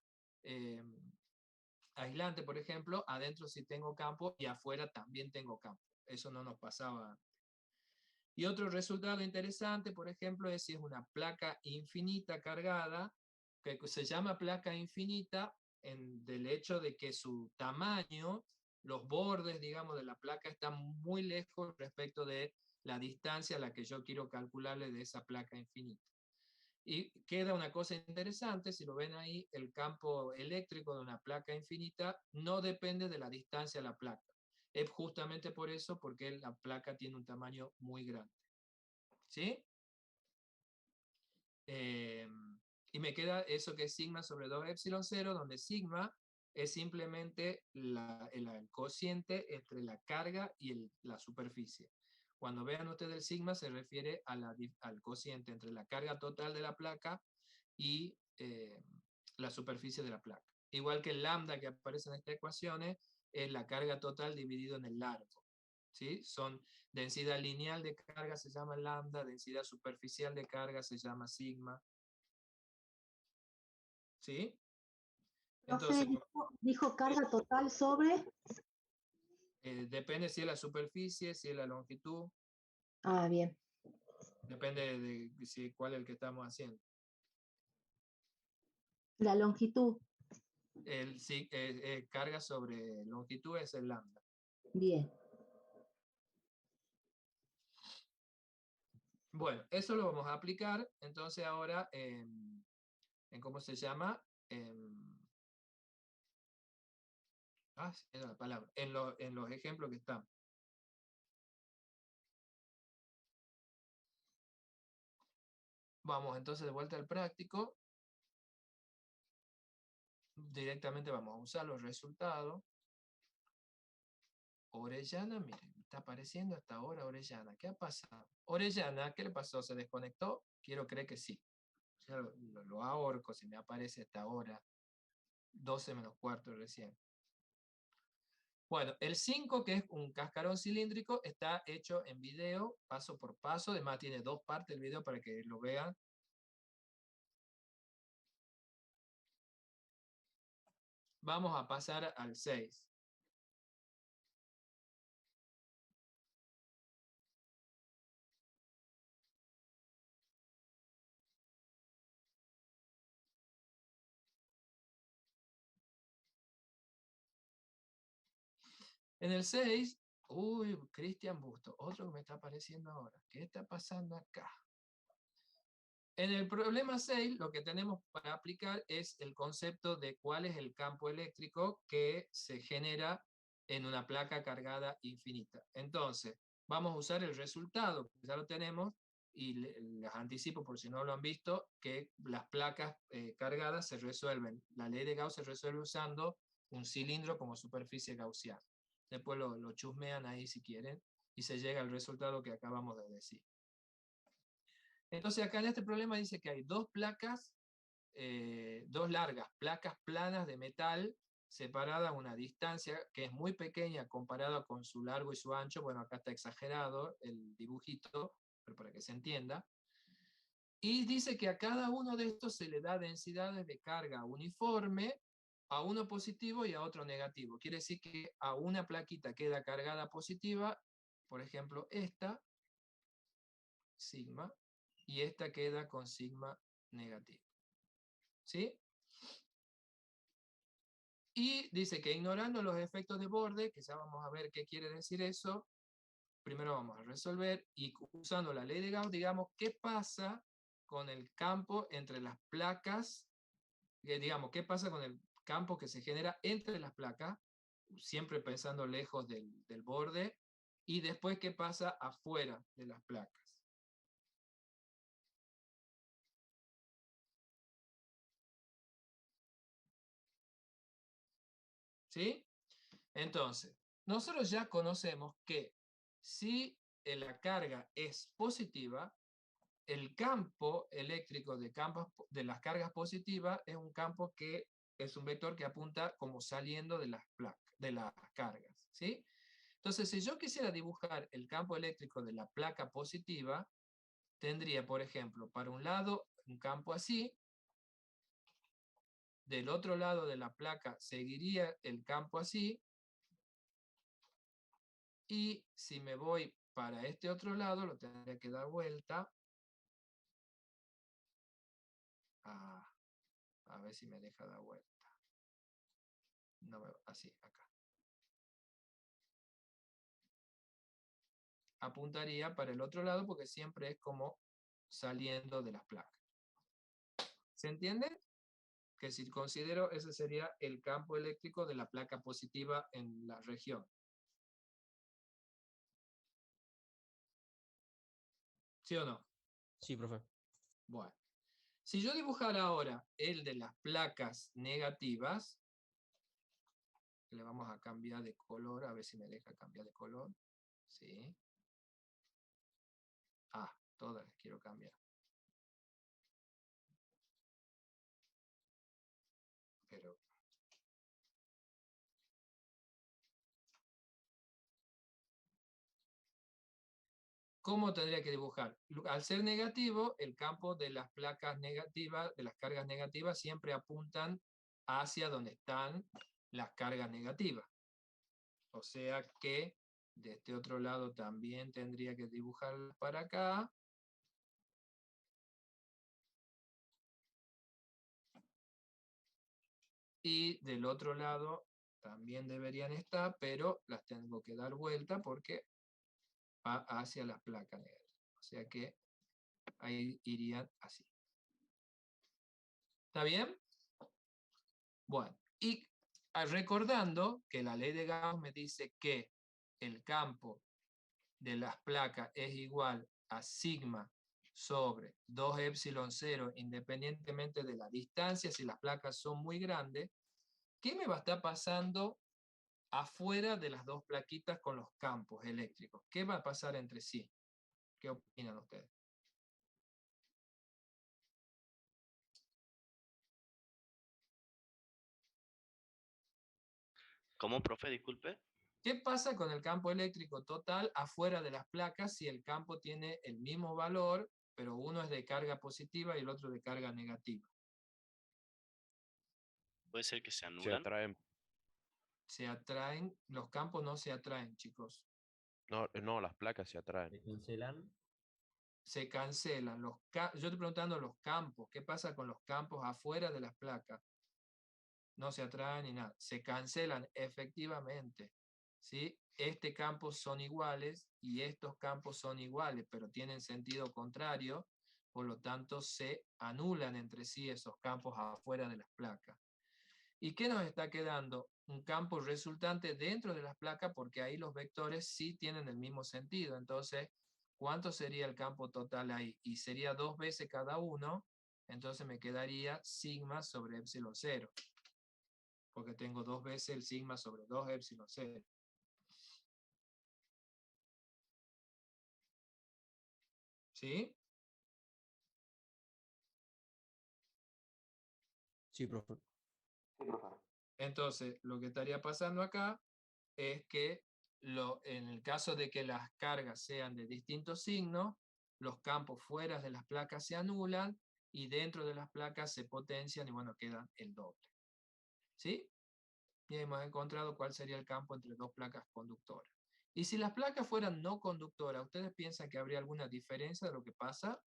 aislante, por ejemplo, adentro sí tengo campo y afuera también tengo campo. Eso no nos pasaba antes. Y otro resultado interesante, por ejemplo, es si es una placa infinita cargada, que se llama placa infinita del hecho de que su tamaño, los bordes, digamos, de la placa están muy lejos respecto de la distancia a la que yo quiero calcularle de esa placa infinita. Y queda una cosa interesante, si lo ven ahí, el campo eléctrico de una placa infinita no depende de la distancia a la placa. Es justamente por eso, porque la placa tiene un tamaño muy grande. ¿Sí? Y me queda eso que es sigma sobre 2 epsilon 0, donde sigma es simplemente el cociente entre la carga y la superficie. Cuando vean ustedes el sigma se refiere al cociente entre la carga total de la placa y la superficie de la placa. Igual que el lambda que aparece en estas ecuaciones es la carga total dividido en el largo. ¿Sí? Son densidad lineal de carga se llama lambda, densidad superficial de carga se llama sigma. ¿Sí? Entonces, dijo carga total sobre... depende si es la superficie, si es la longitud. Ah, bien. Depende de cuál es el que estamos haciendo. La longitud. Carga sobre longitud es el lambda. Bien. Bueno, eso lo vamos a aplicar entonces ahora en ¿cómo se llama? Era la palabra. En los ejemplos que están. Vamos entonces de vuelta al práctico. Directamente vamos a usar los resultados. Orellana, miren, está apareciendo hasta ahora Orellana. ¿Qué ha pasado? Orellana, ¿qué le pasó? ¿Se desconectó? Quiero creer que sí. Ya lo ahorco si me aparece hasta ahora. 12 menos cuarto recién. Bueno, el 5, que es un cascarón cilíndrico, está hecho en video, paso por paso. Además tiene 2 partes el video para que lo vean. Vamos a pasar al 6. En el 6, uy, Cristian Busto, otro que me está apareciendo ahora. ¿Qué está pasando acá? En el problema 6, lo que tenemos para aplicar es el concepto de cuál es el campo eléctrico que se genera en una placa cargada infinita. Entonces, vamos a usar el resultado, que ya lo tenemos, y les anticipo por si no lo han visto, que las placas cargadas se resuelven. La ley de Gauss se resuelve usando un cilindro como superficie gaussiana. Después lo chusmean ahí si quieren, y se llega al resultado que acabamos de decir. Entonces acá en este problema dice que hay 2 placas, 2 largas placas planas de metal separadas a una distancia que es muy pequeña comparada con su largo y su ancho. Bueno, acá está exagerado el dibujito, pero para que se entienda. Y dice que a cada uno de estos se le da densidades de carga uniforme, a uno positivo y a otro negativo. Quiere decir que a una plaquita queda cargada positiva, por ejemplo esta, sigma, y esta queda con sigma negativo. ¿Sí? Y dice que ignorando los efectos de borde, que ya vamos a ver qué quiere decir eso, primero vamos a resolver y usando la ley de Gauss, digamos, ¿qué pasa con el campo entre las placas? Digamos, ¿qué pasa con el campo que se genera entre las placas? Siempre pensando lejos del borde. Y después, ¿qué pasa afuera de las placas? ¿Sí? Entonces, nosotros ya conocemos que si la carga es positiva, el campo eléctrico de las cargas positivas es un campo que es un vector que apunta como saliendo de las placas, de las cargas, ¿sí? Entonces, si yo quisiera dibujar el campo eléctrico de la placa positiva, tendría, por ejemplo, para un lado un campo así, del otro lado de la placa seguiría el campo así, y si me voy para este otro lado, lo tendría que dar vuelta. A ver si me deja dar vuelta. No así, acá. Apuntaría para el otro lado porque siempre es como saliendo de las placas. ¿Se entiende? Que si considero ese sería el campo eléctrico de la placa positiva en la región. ¿Sí o no? Sí, profe. Bueno. Si yo dibujara ahora el de las placas negativas, le vamos a cambiar de color, a ver si me deja cambiar de color. Sí. Todas las quiero cambiar. Pero ¿cómo tendría que dibujar? Al ser negativo, el campo de las placas negativas, de las cargas negativas, siempre apuntan hacia donde están las cargas negativas. O sea que de este otro lado también tendría que dibujar para acá. Y del otro lado también deberían estar, pero las tengo que dar vuelta porque va hacia las placas negativas. O sea que ahí irían así. ¿Está bien? Bueno, y recordando que la ley de Gauss me dice que el campo de las placas es igual a sigma sobre 2 epsilon 0 independientemente de la distancia, si las placas son muy grandes, ¿qué me va a estar pasando afuera de las dos plaquitas con los campos eléctricos? ¿Qué va a pasar entre sí? ¿Qué opinan ustedes? ¿Cómo, profe? Disculpe. ¿Qué pasa con el campo eléctrico total afuera de las placas si el campo tiene el mismo valor, pero uno es de carga positiva y el otro de carga negativa? Puede ser que se Se anulan. atraen. Se atraen, los campos no se atraen, chicos. No, las placas se atraen. ¿Se cancelan? Se cancelan. Yo estoy preguntando los campos. ¿Qué pasa con los campos afuera de las placas? No se atraen ni nada. Se cancelan efectivamente. ¿Sí? Este campo son iguales y estos campos son iguales, pero tienen sentido contrario, por lo tanto se anulan entre sí esos campos afuera de las placas. ¿Y qué nos está quedando? Un campo resultante dentro de las placas porque ahí los vectores sí tienen el mismo sentido. Entonces, ¿cuánto sería el campo total ahí? Y sería 2 veces cada uno, entonces me quedaría sigma sobre epsilon 0. Porque tengo 2 veces el sigma sobre 2 epsilon 0. ¿Sí? Sí, profe. Sí, profe. Entonces, lo que estaría pasando acá es que en el caso de que las cargas sean de distintos signos, los campos fuera de las placas se anulan y dentro de las placas se potencian y bueno, quedan el doble. ¿Sí? Y hemos encontrado cuál sería el campo entre dos placas conductoras. Y si las placas fueran no conductoras, ¿ustedes piensan que habría alguna diferencia de lo que pasa?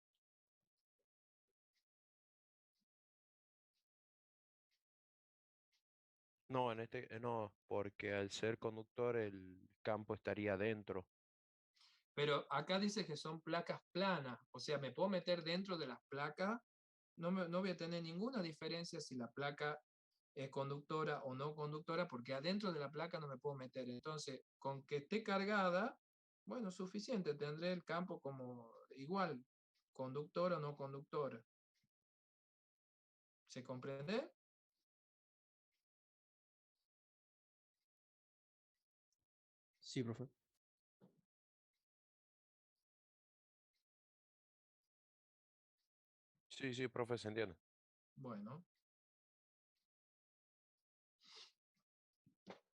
No, no, porque al ser conductor el campo estaría dentro. Pero acá dice que son placas planas, o sea, me puedo meter dentro de las placas, no voy a tener ninguna diferencia si la placa es conductora o no conductora, porque adentro de la placa no me puedo meter. Entonces, con que esté cargada, bueno, suficiente, tendré el campo como igual, conductora o no conductora. ¿Se comprende? Sí, profe. Sí, sí, profe, se entiende. Bueno.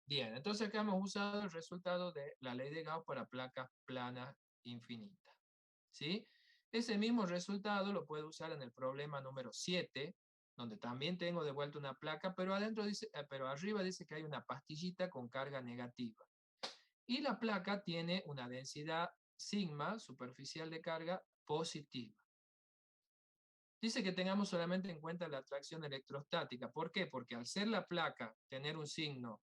Bien, entonces acá hemos usado el resultado de la ley de Gauss para placas planas infinitas. ¿Sí? Ese mismo resultado lo puedo usar en el problema número 7, donde también tengo de vuelta una placa, pero adentro dice, pero arriba dice que hay una pastillita con carga negativa. Y la placa tiene una densidad sigma superficial de carga positiva. Dice que tengamos solamente en cuenta la atracción electrostática. ¿Por qué? Porque al ser la placa tener un signo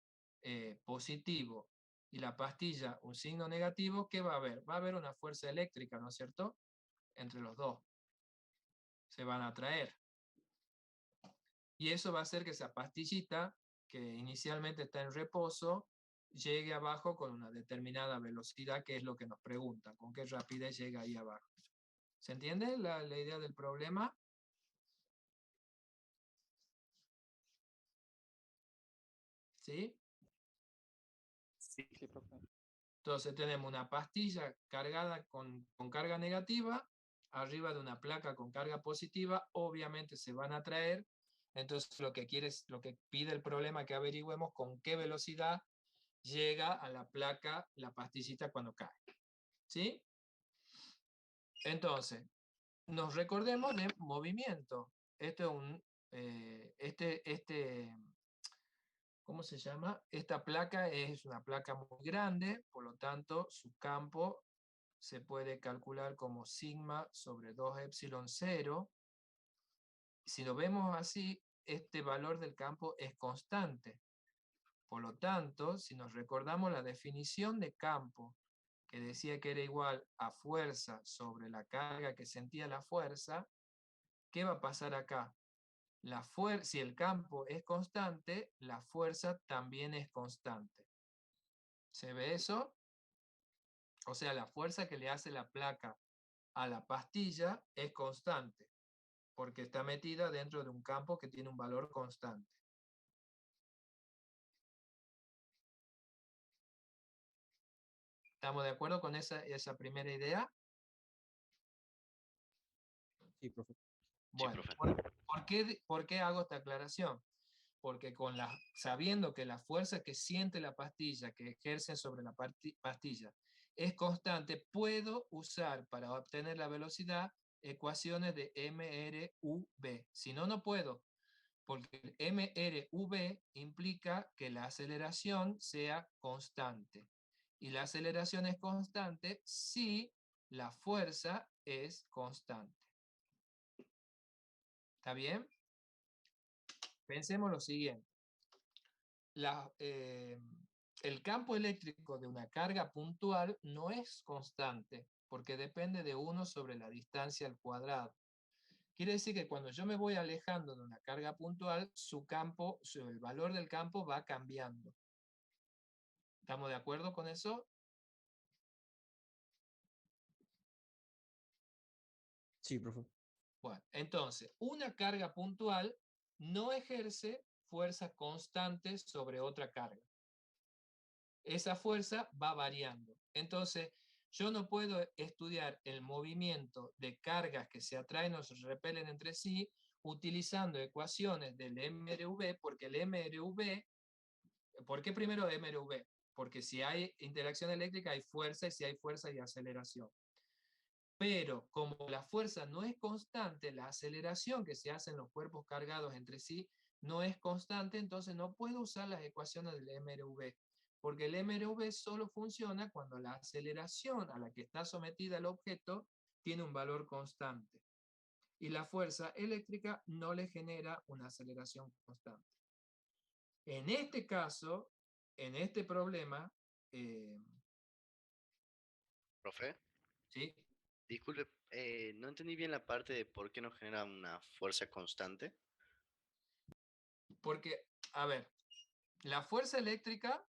positivo y la pastilla un signo negativo, ¿qué va a haber? Va a haber una fuerza eléctrica, ¿no es cierto? Entre los dos. Se van a atraer. Y eso va a hacer que esa pastillita, que inicialmente está en reposo, llegue abajo con una determinada velocidad, que es lo que nos preguntan, con qué rapidez llega ahí abajo. ¿Se entiende la idea del problema? ¿Sí? Sí, profe. Entonces tenemos una pastilla cargada con carga negativa, arriba de una placa con carga positiva, obviamente se van a atraer. Entonces lo que pide el problema que averigüemos con qué velocidad llega a la placa la pastillita cuando cae. ¿Sí? Entonces, nos recordemos de movimiento. Esto es un, ¿cómo se llama? Esta placa es una placa muy grande, por lo tanto, su campo se puede calcular como sigma sobre 2 epsilon 0. Si lo vemos así, este valor del campo es constante. Por lo tanto, si nos recordamos la definición de campo, que decía que era igual a fuerza sobre la carga que sentía la fuerza, ¿qué va a pasar acá? Si el campo es constante, la fuerza también es constante. ¿Se ve eso? O sea, la fuerza que le hace la placa a la pastilla es constante, porque está metida dentro de un campo que tiene un valor constante. ¿Estamos de acuerdo con esa primera idea? Sí, profe. Sí, Bueno, profe. ¿por qué hago esta aclaración? Porque sabiendo que la fuerza que siente la pastilla, que ejerce sobre la pastilla, es constante, puedo usar para obtener la velocidad ecuaciones de MRV. Si no, no puedo, porque el MRV implica que la aceleración sea constante. Y la aceleración es constante si la fuerza es constante. ¿Está bien? Pensemos lo siguiente. El campo eléctrico de una carga puntual no es constante, porque depende de 1 sobre la distancia al cuadrado. Quiere decir que cuando yo me voy alejando de una carga puntual, el valor del campo va cambiando. ¿Estamos de acuerdo con eso? Sí, profe. Bueno, entonces, una carga puntual no ejerce fuerza constante sobre otra carga. Esa fuerza va variando. Entonces, yo no puedo estudiar el movimiento de cargas que se atraen o se repelen entre sí utilizando ecuaciones del MRV, porque el MRV, ¿por qué primero MRV? Porque si hay interacción eléctrica hay fuerza, y si hay fuerza hay aceleración. Pero como la fuerza no es constante, la aceleración que se hace en los cuerpos cargados entre sí no es constante, entonces no puedo usar las ecuaciones del MRV, porque el MRV solo funciona cuando la aceleración a la que está sometida el objeto tiene un valor constante. Y la fuerza eléctrica no le genera una aceleración constante. En este caso, en este problema, Profe, ¿sí? disculpe, no entendí bien la parte de por qué no genera una fuerza constante. Porque, a ver, la fuerza eléctrica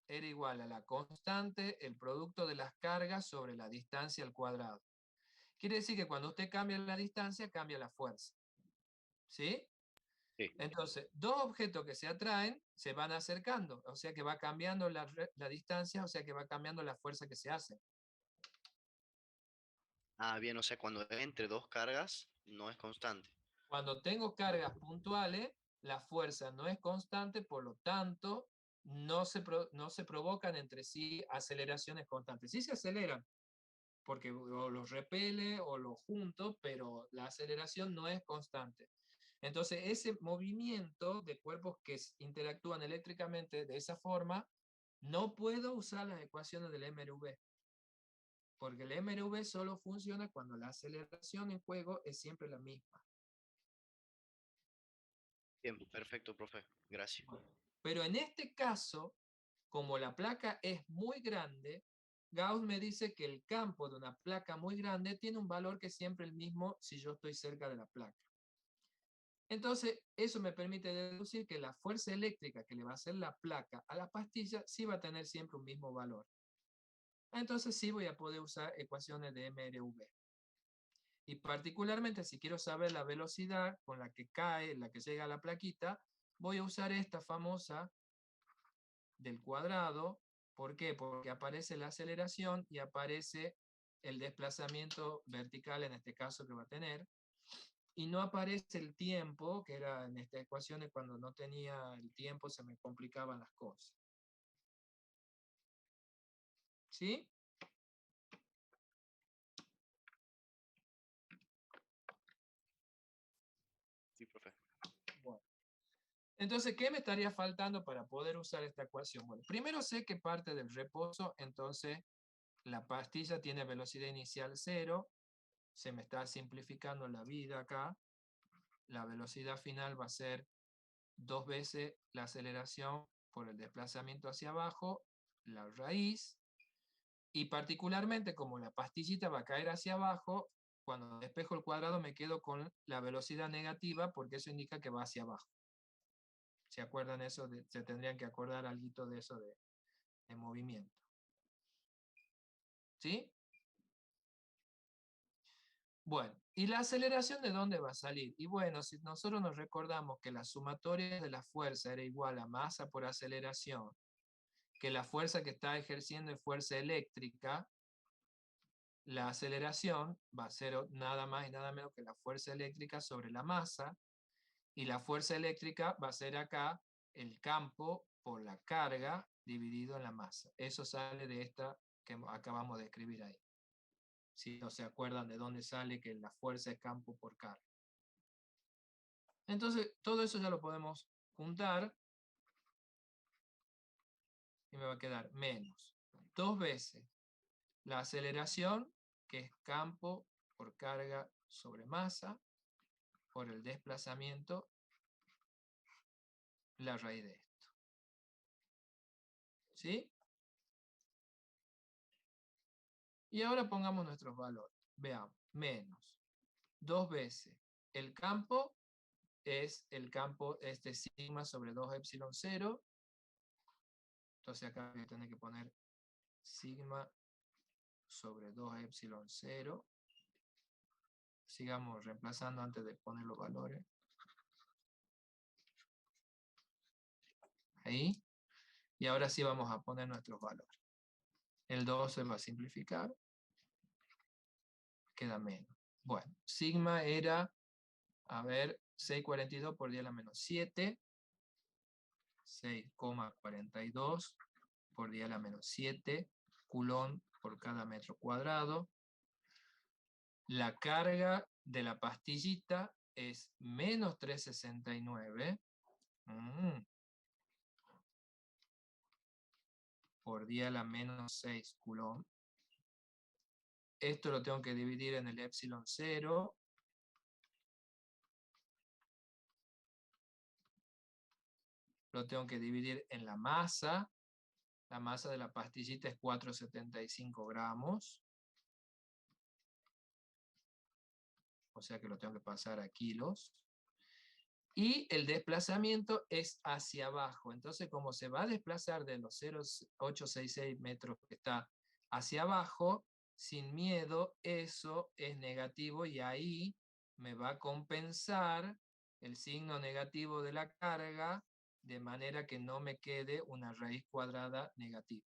era igual a la constante, el producto de las cargas sobre la distancia al cuadrado. Quiere decir que cuando usted cambia la distancia, cambia la fuerza. ¿Sí? Sí. Entonces, dos objetos que se atraen se van acercando, o sea que va cambiando la distancia, o sea que va cambiando la fuerza que se hace. Ah, bien, o sea, cuando es entre dos cargas, no es constante. Cuando tengo cargas puntuales, la fuerza no es constante, por lo tanto, no se provocan entre sí aceleraciones constantes. Sí se aceleran, porque o los repele o los junto, pero la aceleración no es constante. Entonces, ese movimiento de cuerpos que interactúan eléctricamente de esa forma, no puedo usar las ecuaciones del MRV, porque el MRV solo funciona cuando la aceleración en juego es siempre la misma. Bien, perfecto, profe. Gracias. Pero en este caso, como la placa es muy grande, Gauss me dice que el campo de una placa muy grande tiene un valor que es siempre el mismo si yo estoy cerca de la placa. Entonces, eso me permite deducir que la fuerza eléctrica que le va a hacer la placa a la pastilla sí va a tener siempre un mismo valor. Entonces sí voy a poder usar ecuaciones de MRV. Y particularmente si quiero saber la velocidad con la que cae, la que llega a la plaquita, voy a usar esta famosa del cuadrado. ¿Por qué? Porque aparece la aceleración y aparece el desplazamiento vertical, en este caso que va a tener, y no aparece el tiempo, que era en estas ecuaciones cuando no tenía el tiempo se me complicaban las cosas. ¿Sí? Sí, profe. Bueno. Entonces, ¿qué me estaría faltando para poder usar esta ecuación? Bueno, primero sé que parte del reposo, entonces la pastilla tiene velocidad inicial 0, se me está simplificando la vida acá, la velocidad final va a ser 2 veces la aceleración por el desplazamiento hacia abajo, la raíz, y particularmente como la pastillita va a caer hacia abajo, cuando despejo el cuadrado me quedo con la velocidad negativa porque eso indica que va hacia abajo. ¿Se acuerdan eso? Se tendrían que acordar algo de eso de movimiento. ¿Sí? Bueno, ¿y la aceleración de dónde va a salir? Y bueno, si nosotros nos recordamos que la sumatoria de la fuerza era igual a masa por aceleración, que la fuerza que está ejerciendo es fuerza eléctrica, la aceleración va a ser nada más y nada menos que la fuerza eléctrica sobre la masa, y la fuerza eléctrica va a ser acá el campo por la carga dividido en la masa. Eso sale de esta que acabamos de escribir ahí. Si no se acuerdan de dónde sale que la fuerza es campo por carga. Entonces, todo eso ya lo podemos juntar y me va a quedar menos 2 veces la aceleración, que es campo por carga sobre masa, por el desplazamiento, la raíz de esto. ¿Sí? Y ahora pongamos nuestros valores. Veamos, menos 2 veces el campo es el campo este sigma sobre 2 epsilon 0. Entonces acá voy a tener que poner sigma sobre 2 epsilon 0. Sigamos reemplazando antes de poner los valores. Ahí. Y ahora sí vamos a poner nuestros valores. El 2 se va a simplificar. Queda menos. Bueno, sigma era, a ver, 6,42 por 10 a la menos 7. 6,42 por 10 a la menos 7 coulomb por cada metro cuadrado. La carga de la pastillita es menos 369 por 10 a la menos 6 coulomb. Esto lo tengo que dividir en el epsilon 0. lo tengo que dividir en la masa. La masa de la pastillita es 475 gramos. O sea que lo tengo que pasar a kilos. Y el desplazamiento es hacia abajo. Entonces, como se va a desplazar de los 0,866 metros que está hacia abajo, sin miedo, eso es negativo y ahí me va a compensar el signo negativo de la carga, de manera que no me quede una raíz cuadrada negativa.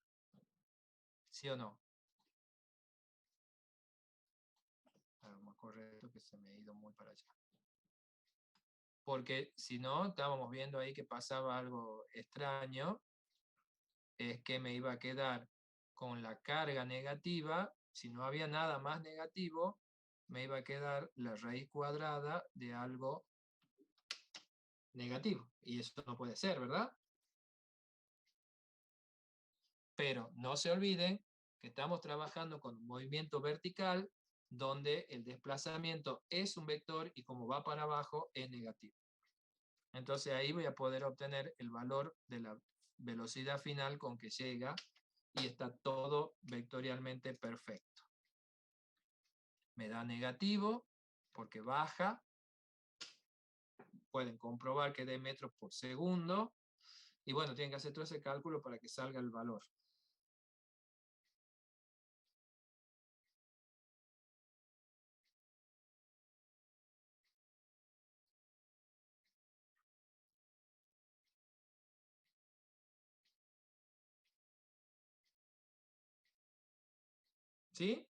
¿Sí o no? Más correcto, que se me ha ido muy para allá. Porque si no, estábamos viendo ahí que pasaba algo extraño, es que me iba a quedar con la carga negativa. Si no había nada más negativo, me iba a quedar la raíz cuadrada de algo negativo. Y eso no puede ser, ¿verdad? Pero no se olviden que estamos trabajando con un movimiento vertical donde el desplazamiento es un vector y como va para abajo es negativo. Entonces ahí voy a poder obtener el valor de la velocidad final con que llega y está todo vectorialmente perfecto. Me da negativo porque baja. Pueden comprobar que dé metros por segundo. Y bueno, tienen que hacer todo ese cálculo para que salga el valor. ¿Sí?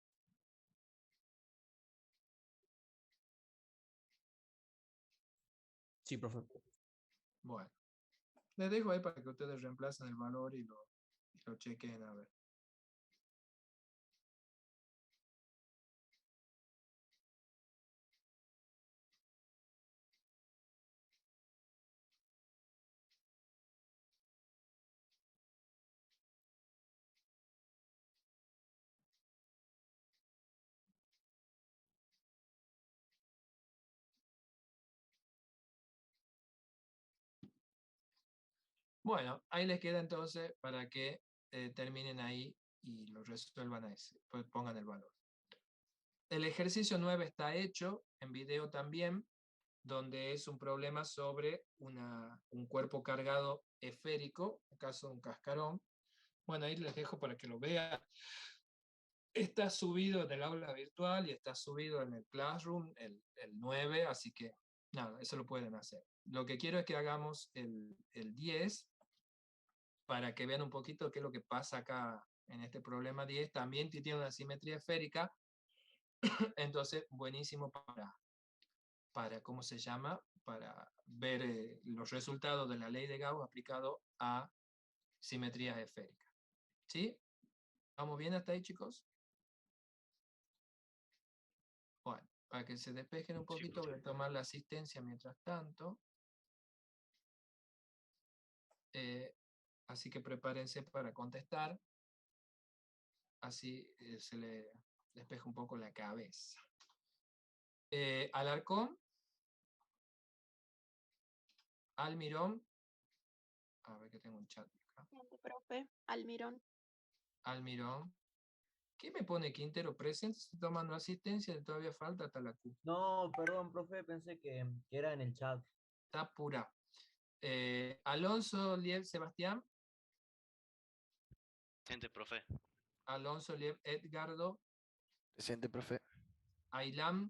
Sí, profe. Bueno. Les dejo ahí para que ustedes reemplacen el valor y lo chequen a ver. Bueno, ahí les queda entonces para que terminen ahí y lo resuelvan ahí, pues pongan el valor. El ejercicio 9 está hecho en video también, donde es un problema sobre un cuerpo cargado esférico, en caso de un cascarón. Bueno, ahí les dejo para que lo vean. Está subido en el aula virtual y está subido en el Classroom, el 9, así que nada, eso lo pueden hacer. Lo que quiero es que hagamos el 10, para que vean un poquito qué es lo que pasa acá en este problema 10. También tiene una simetría esférica, entonces buenísimo para ¿cómo se llama? Para ver los resultados de la ley de Gauss aplicado a simetrías esféricas. ¿Sí? ¿Vamos bien hasta ahí, chicos? Bueno, para que se despejen un poquito, voy a tomar la asistencia mientras tanto. Así que prepárense para contestar. Así se le despeja un poco la cabeza. Alarcón. Almirón. A ver que tengo un chat acá. Profe, Almirón. Almirón. ¿Qué me pone Quintero presente? Estoy tomando asistencia, todavía falta hasta la Q. No, perdón, profe, pensé que era en el chat. Está pura. Alonso Liev Sebastián. Presente, profe. Alonso Liev Edgardo. Presente, profe. Aylam.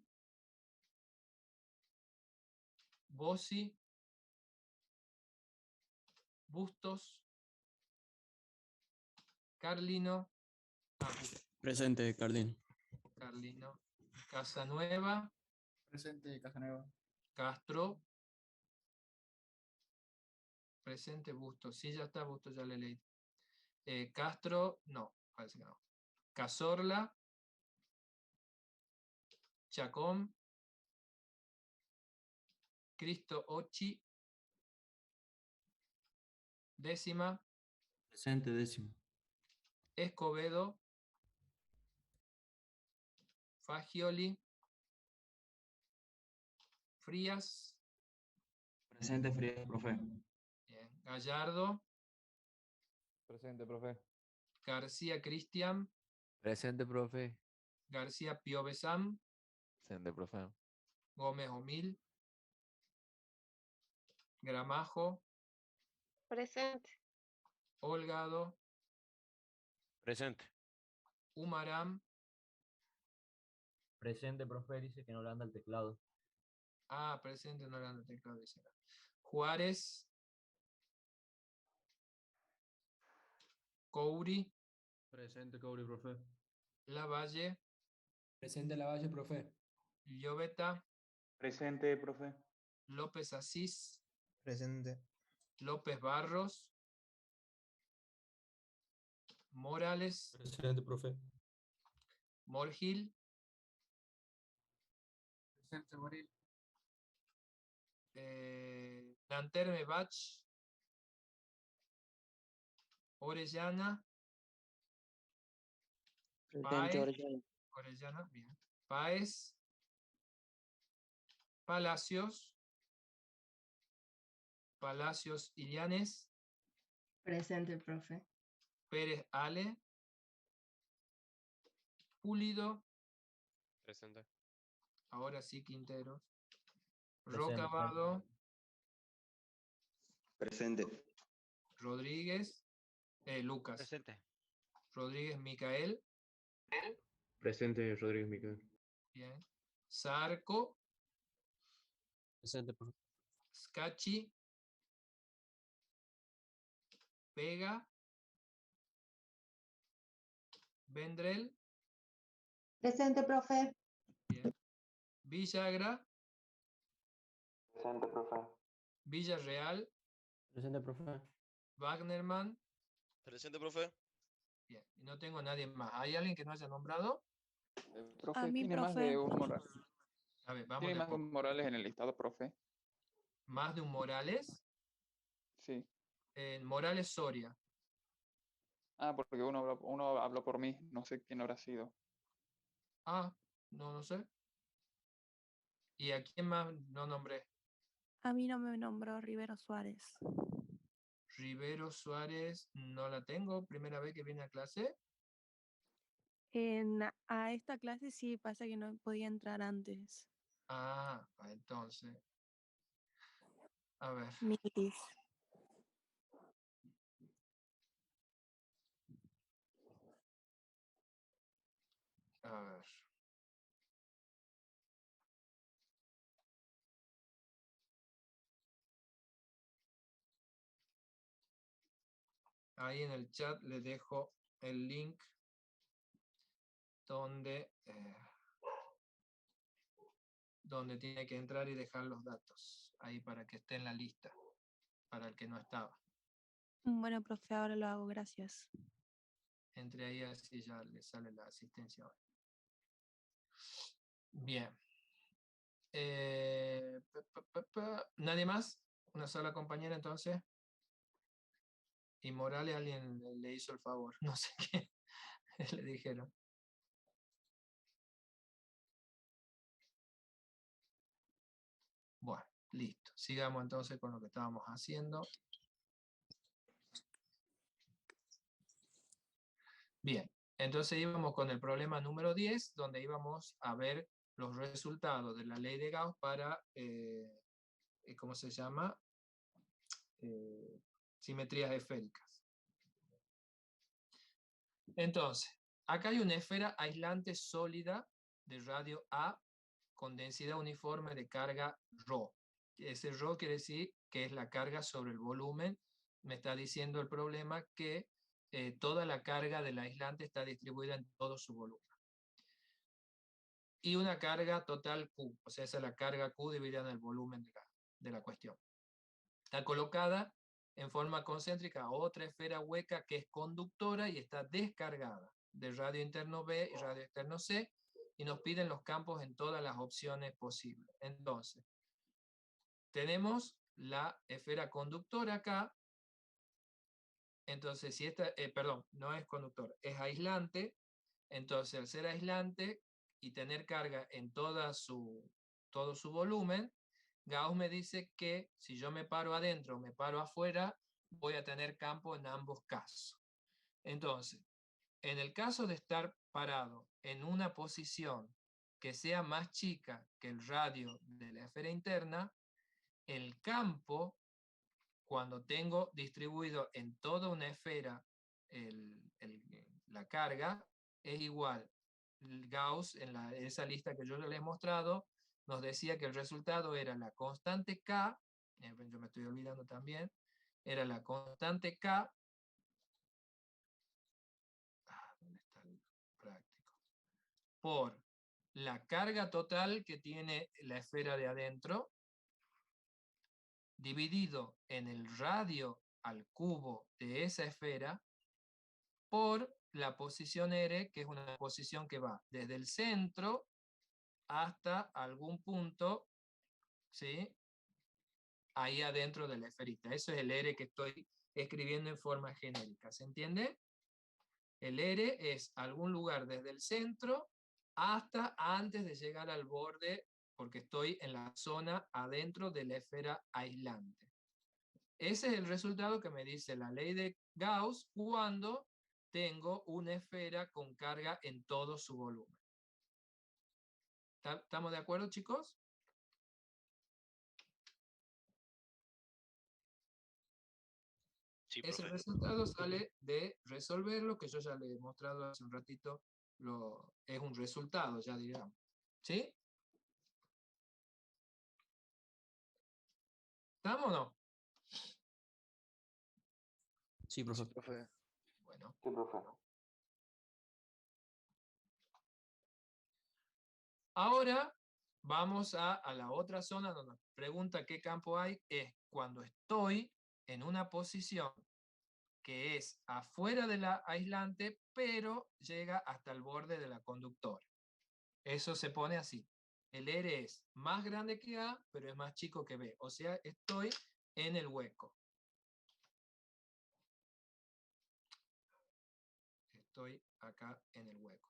Bossi. Bustos. Carlino. Presente, Carlín. Carlino. Casanueva. Presente, Casanueva. Castro. Presente, Bustos. Sí, ya está, Bustos, ya le leí. Castro, no, parece que no. Cazorla. Chacón. Cristo Ochi. Décima. Presente, décimo. Escobedo. Fagioli. Frías. Presente, Frías, profe. Bien. Gallardo. Presente, profe. García Cristian. Presente, profe. García Piovesam. Presente, profe. Gómez Omil. Gramajo. Presente. Holgado. Presente. Humaram. Presente, profe, dice que no le anda el teclado. Ah, presente, no era el teclado. Dice. Juárez. Couri. Presente, Couri, profe. Lavalle. Presente, Lavalle, profe. Lloveta. Presente, profe. López Asís. Presente. López Barros. Morales. Presente, profe. Morgil. Presente, Moril. Nanterme Bach. Orellana. Presente, Páez. Orellana. Orellana, bien. Páez. Palacios. Palacios Ilianes. Presente, profe. Pérez Ale. Pulido. Presente. Ahora sí, Quinteros. Presente. Rocabado. Presente. Rodríguez. Lucas. Presente. Rodríguez Micael. Presente, Rodríguez Miquel. Bien. Zarco. Presente, profe. Scacchi. Vega. Vendrell. Presente, profe. Bien. Villagra. Presente, profe. Villarreal. Presente, profe. Wagnerman. Presente, profe. Bien. Y no tengo nadie más. ¿Hay alguien que no haya nombrado? Profe, mí, tiene más profe. de un Morales. A ver, vamos Tiene de más de poco. un Morales en el listado, profe. ¿Más de un Morales? Sí. Morales Soria. Ah, porque uno habló por mí. No sé quién habrá sido. Ah, no sé. ¿Y a quién más no nombré? A mí no me nombró Rivero Suárez. Rivero Suárez, no la tengo. Primera vez que viene a clase. A esta clase sí, pasa que no podía entrar antes. Ah, entonces. A ver. Mitis. A ver. Ahí en el chat le dejo el link donde tiene que entrar y dejar los datos. Ahí para que esté en la lista. Para el que no estaba. Bueno, profe, ahora lo hago, gracias. Entre ahí así ya le sale la asistencia hoy. Bien. ¿Nadie más? ¿Una sola compañera entonces? Y Morales alguien le hizo el favor. No sé qué le dijeron. Bueno, listo. Sigamos entonces con lo que estábamos haciendo. Bien, entonces íbamos con el problema número 10, donde íbamos a ver los resultados de la ley de Gauss para, ¿cómo se llama? Simetrías esféricas. Entonces, acá hay una esfera aislante sólida de radio A con densidad uniforme de carga ρ. Ese ρ quiere decir que es la carga sobre el volumen. Me está diciendo el problema que toda la carga del aislante está distribuida en todo su volumen. Y una carga total Q, o sea, esa es la carga Q dividida en el volumen de la cuestión. Está colocada en forma concéntrica otra esfera hueca que es conductora y está descargada de radio interno B y radio externo C, y nos piden los campos en todas las opciones posibles. Entonces, tenemos la esfera conductora acá. Entonces, si esta, perdón, no es conductora, es aislante. Entonces, al ser aislante y tener carga en todo su volumen, Gauss me dice que si yo me paro adentro o me paro afuera, voy a tener campo en ambos casos. Entonces, en el caso de estar parado en una posición que sea más chica que el radio de la esfera interna, el campo, cuando tengo distribuido en toda una esfera la carga, es igual. Gauss, en esa lista que yo les he mostrado, nos decía que el resultado era la constante K, yo me estoy olvidando también, era la constante K, ¿dónde está el práctico? Por la carga total que tiene la esfera de adentro, dividido en el radio al cubo de esa esfera, por la posición R, que es una posición que va desde el centro hasta algún punto, ¿sí?, ahí adentro de la esferita. Eso es el R que estoy escribiendo en forma genérica. ¿Se entiende? El R es algún lugar desde el centro hasta antes de llegar al borde, porque estoy en la zona adentro de la esfera aislante. Ese es el resultado que me dice la ley de Gauss cuando tengo una esfera con carga en todo su volumen. ¿Estamos de acuerdo, chicos? Sí, Ese profe. resultado sale de resolverlo, que yo ya le he mostrado hace un ratito, es un resultado, ya digamos. ¿Sí? ¿Estamos o no? Sí, profe. Sí, profe. Bueno. Sí, profe. Ahora vamos a la otra zona donde pregunta qué campo hay, es cuando estoy en una posición que es afuera de la aislante, pero llega hasta el borde de la conductora. Eso se pone así. El R es más grande que A, pero es más chico que B. O sea, estoy en el hueco. Estoy acá en el hueco.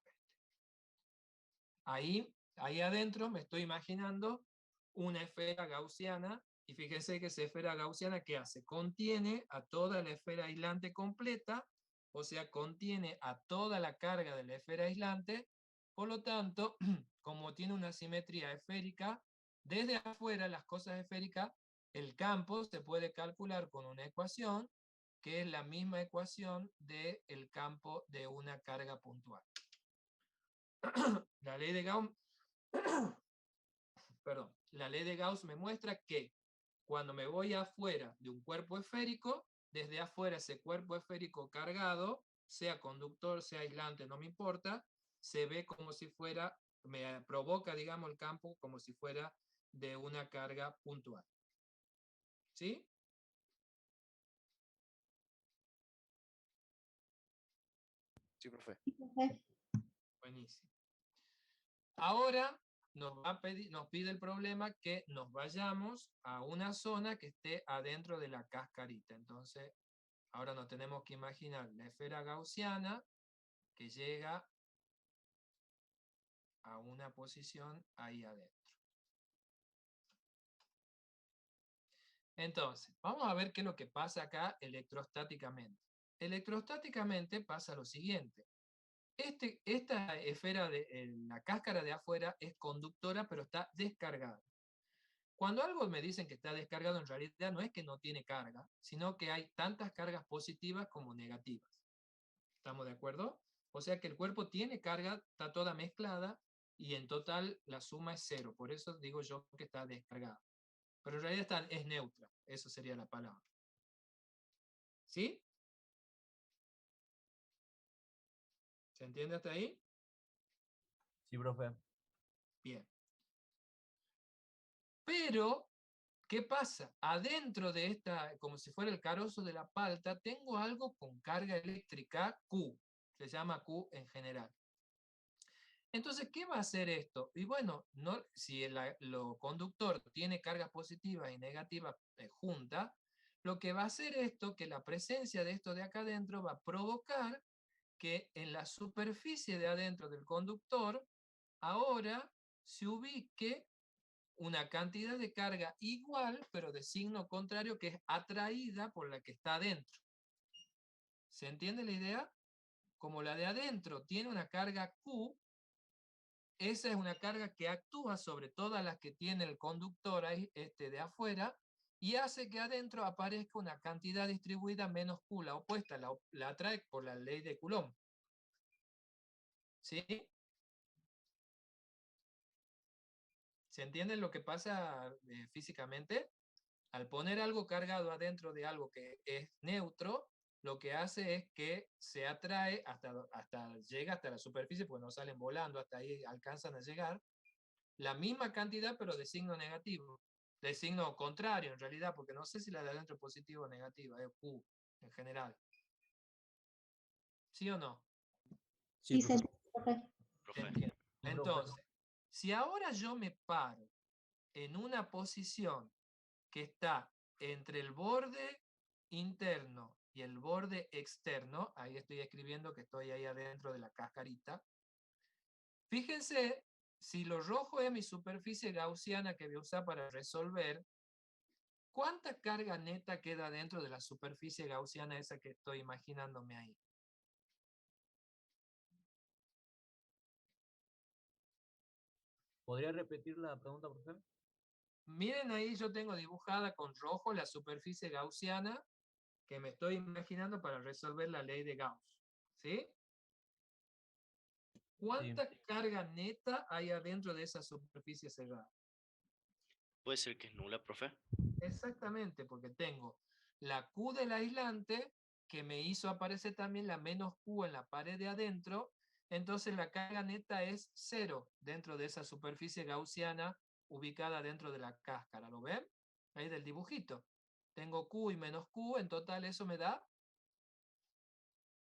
Ahí adentro me estoy imaginando una esfera gaussiana, y fíjense que esa esfera gaussiana, ¿qué hace? Contiene a toda la esfera aislante completa, o sea, contiene a toda la carga de la esfera aislante. Por lo tanto, como tiene una simetría esférica, desde afuera las cosas esféricas, el campo se puede calcular con una ecuación, que es la misma ecuación del campo de una carga puntual. La ley de Gauss, perdón, la ley de Gauss me muestra que cuando me voy afuera de un cuerpo esférico, desde afuera ese cuerpo esférico cargado, sea conductor, sea aislante, no me importa, se ve como si fuera, me provoca, digamos, el campo como si fuera de una carga puntual. ¿Sí? Sí, profe. Buenísimo. Ahora nos pide el problema que nos vayamos a una zona que esté adentro de la cascarita. Entonces, ahora nos tenemos que imaginar la esfera gaussiana que llega a una posición ahí adentro. Entonces, vamos a ver qué es lo que pasa acá electrostáticamente. Electrostáticamente pasa lo siguiente. Esta esfera de la cáscara de afuera es conductora, pero está descargada. Cuando algo me dicen que está descargado, en realidad no es que no tiene carga, sino que hay tantas cargas positivas como negativas. ¿Estamos de acuerdo? O sea que el cuerpo tiene carga, está toda mezclada, y en total la suma es 0. Por eso digo yo que está descargada. Pero en realidad es neutra. Eso sería la palabra. ¿Sí? ¿Se entiende hasta ahí? Sí, profe. Bien. Pero, ¿qué pasa? Adentro de esta, como si fuera el carozo de la palta, tengo algo con carga eléctrica Q. Se llama Q en general. Entonces, ¿qué va a hacer esto? Y bueno, si lo conductor tiene cargas positivas y negativas juntas, lo que va a hacer esto, que la presencia de esto de acá adentro va a provocar que en la superficie de adentro del conductor ahora se ubique una cantidad de carga igual, pero de signo contrario, que es atraída por la que está adentro. ¿Se entiende la idea? Como la de adentro tiene una carga Q, esa es una carga que actúa sobre todas las que tiene el conductor ahí, de afuera, y hace que adentro aparezca una cantidad distribuida menos Q, la opuesta, la atrae por la ley de Coulomb. ¿Sí? ¿Se entiende lo que pasa físicamente? Al poner algo cargado adentro de algo que es neutro, lo que hace es que se atrae llega hasta la superficie, porque no salen volando, hasta ahí alcanzan a llegar, la misma cantidad, pero de signo negativo, de signo contrario en realidad, porque no sé si la de adentro es positiva o negativa, es Q en general. ¿Sí o no? Sí, se entiende, profe. Se entiende. Entonces, si ahora yo me paro en una posición que está entre el borde interno y el borde externo, ahí estoy escribiendo que estoy ahí adentro de la cascarita. Fíjense, si lo rojo es mi superficie gaussiana que voy a usar para resolver, ¿cuánta carga neta queda dentro de la superficie gaussiana esa que estoy imaginándome ahí? ¿Podría repetir la pregunta, profesor? Miren ahí, yo tengo dibujada con rojo la superficie gaussiana que me estoy imaginando para resolver la ley de Gauss. ¿Sí? ¿Cuánta carga neta hay adentro de esa superficie cerrada? Puede ser que es nula, profe. Exactamente, porque tengo la Q del aislante, que me hizo aparecer también la menos Q en la pared de adentro, entonces la carga neta es 0 dentro de esa superficie gaussiana ubicada dentro de la cáscara. ¿Lo ven? Ahí del dibujito. Tengo Q y menos Q, en total eso me da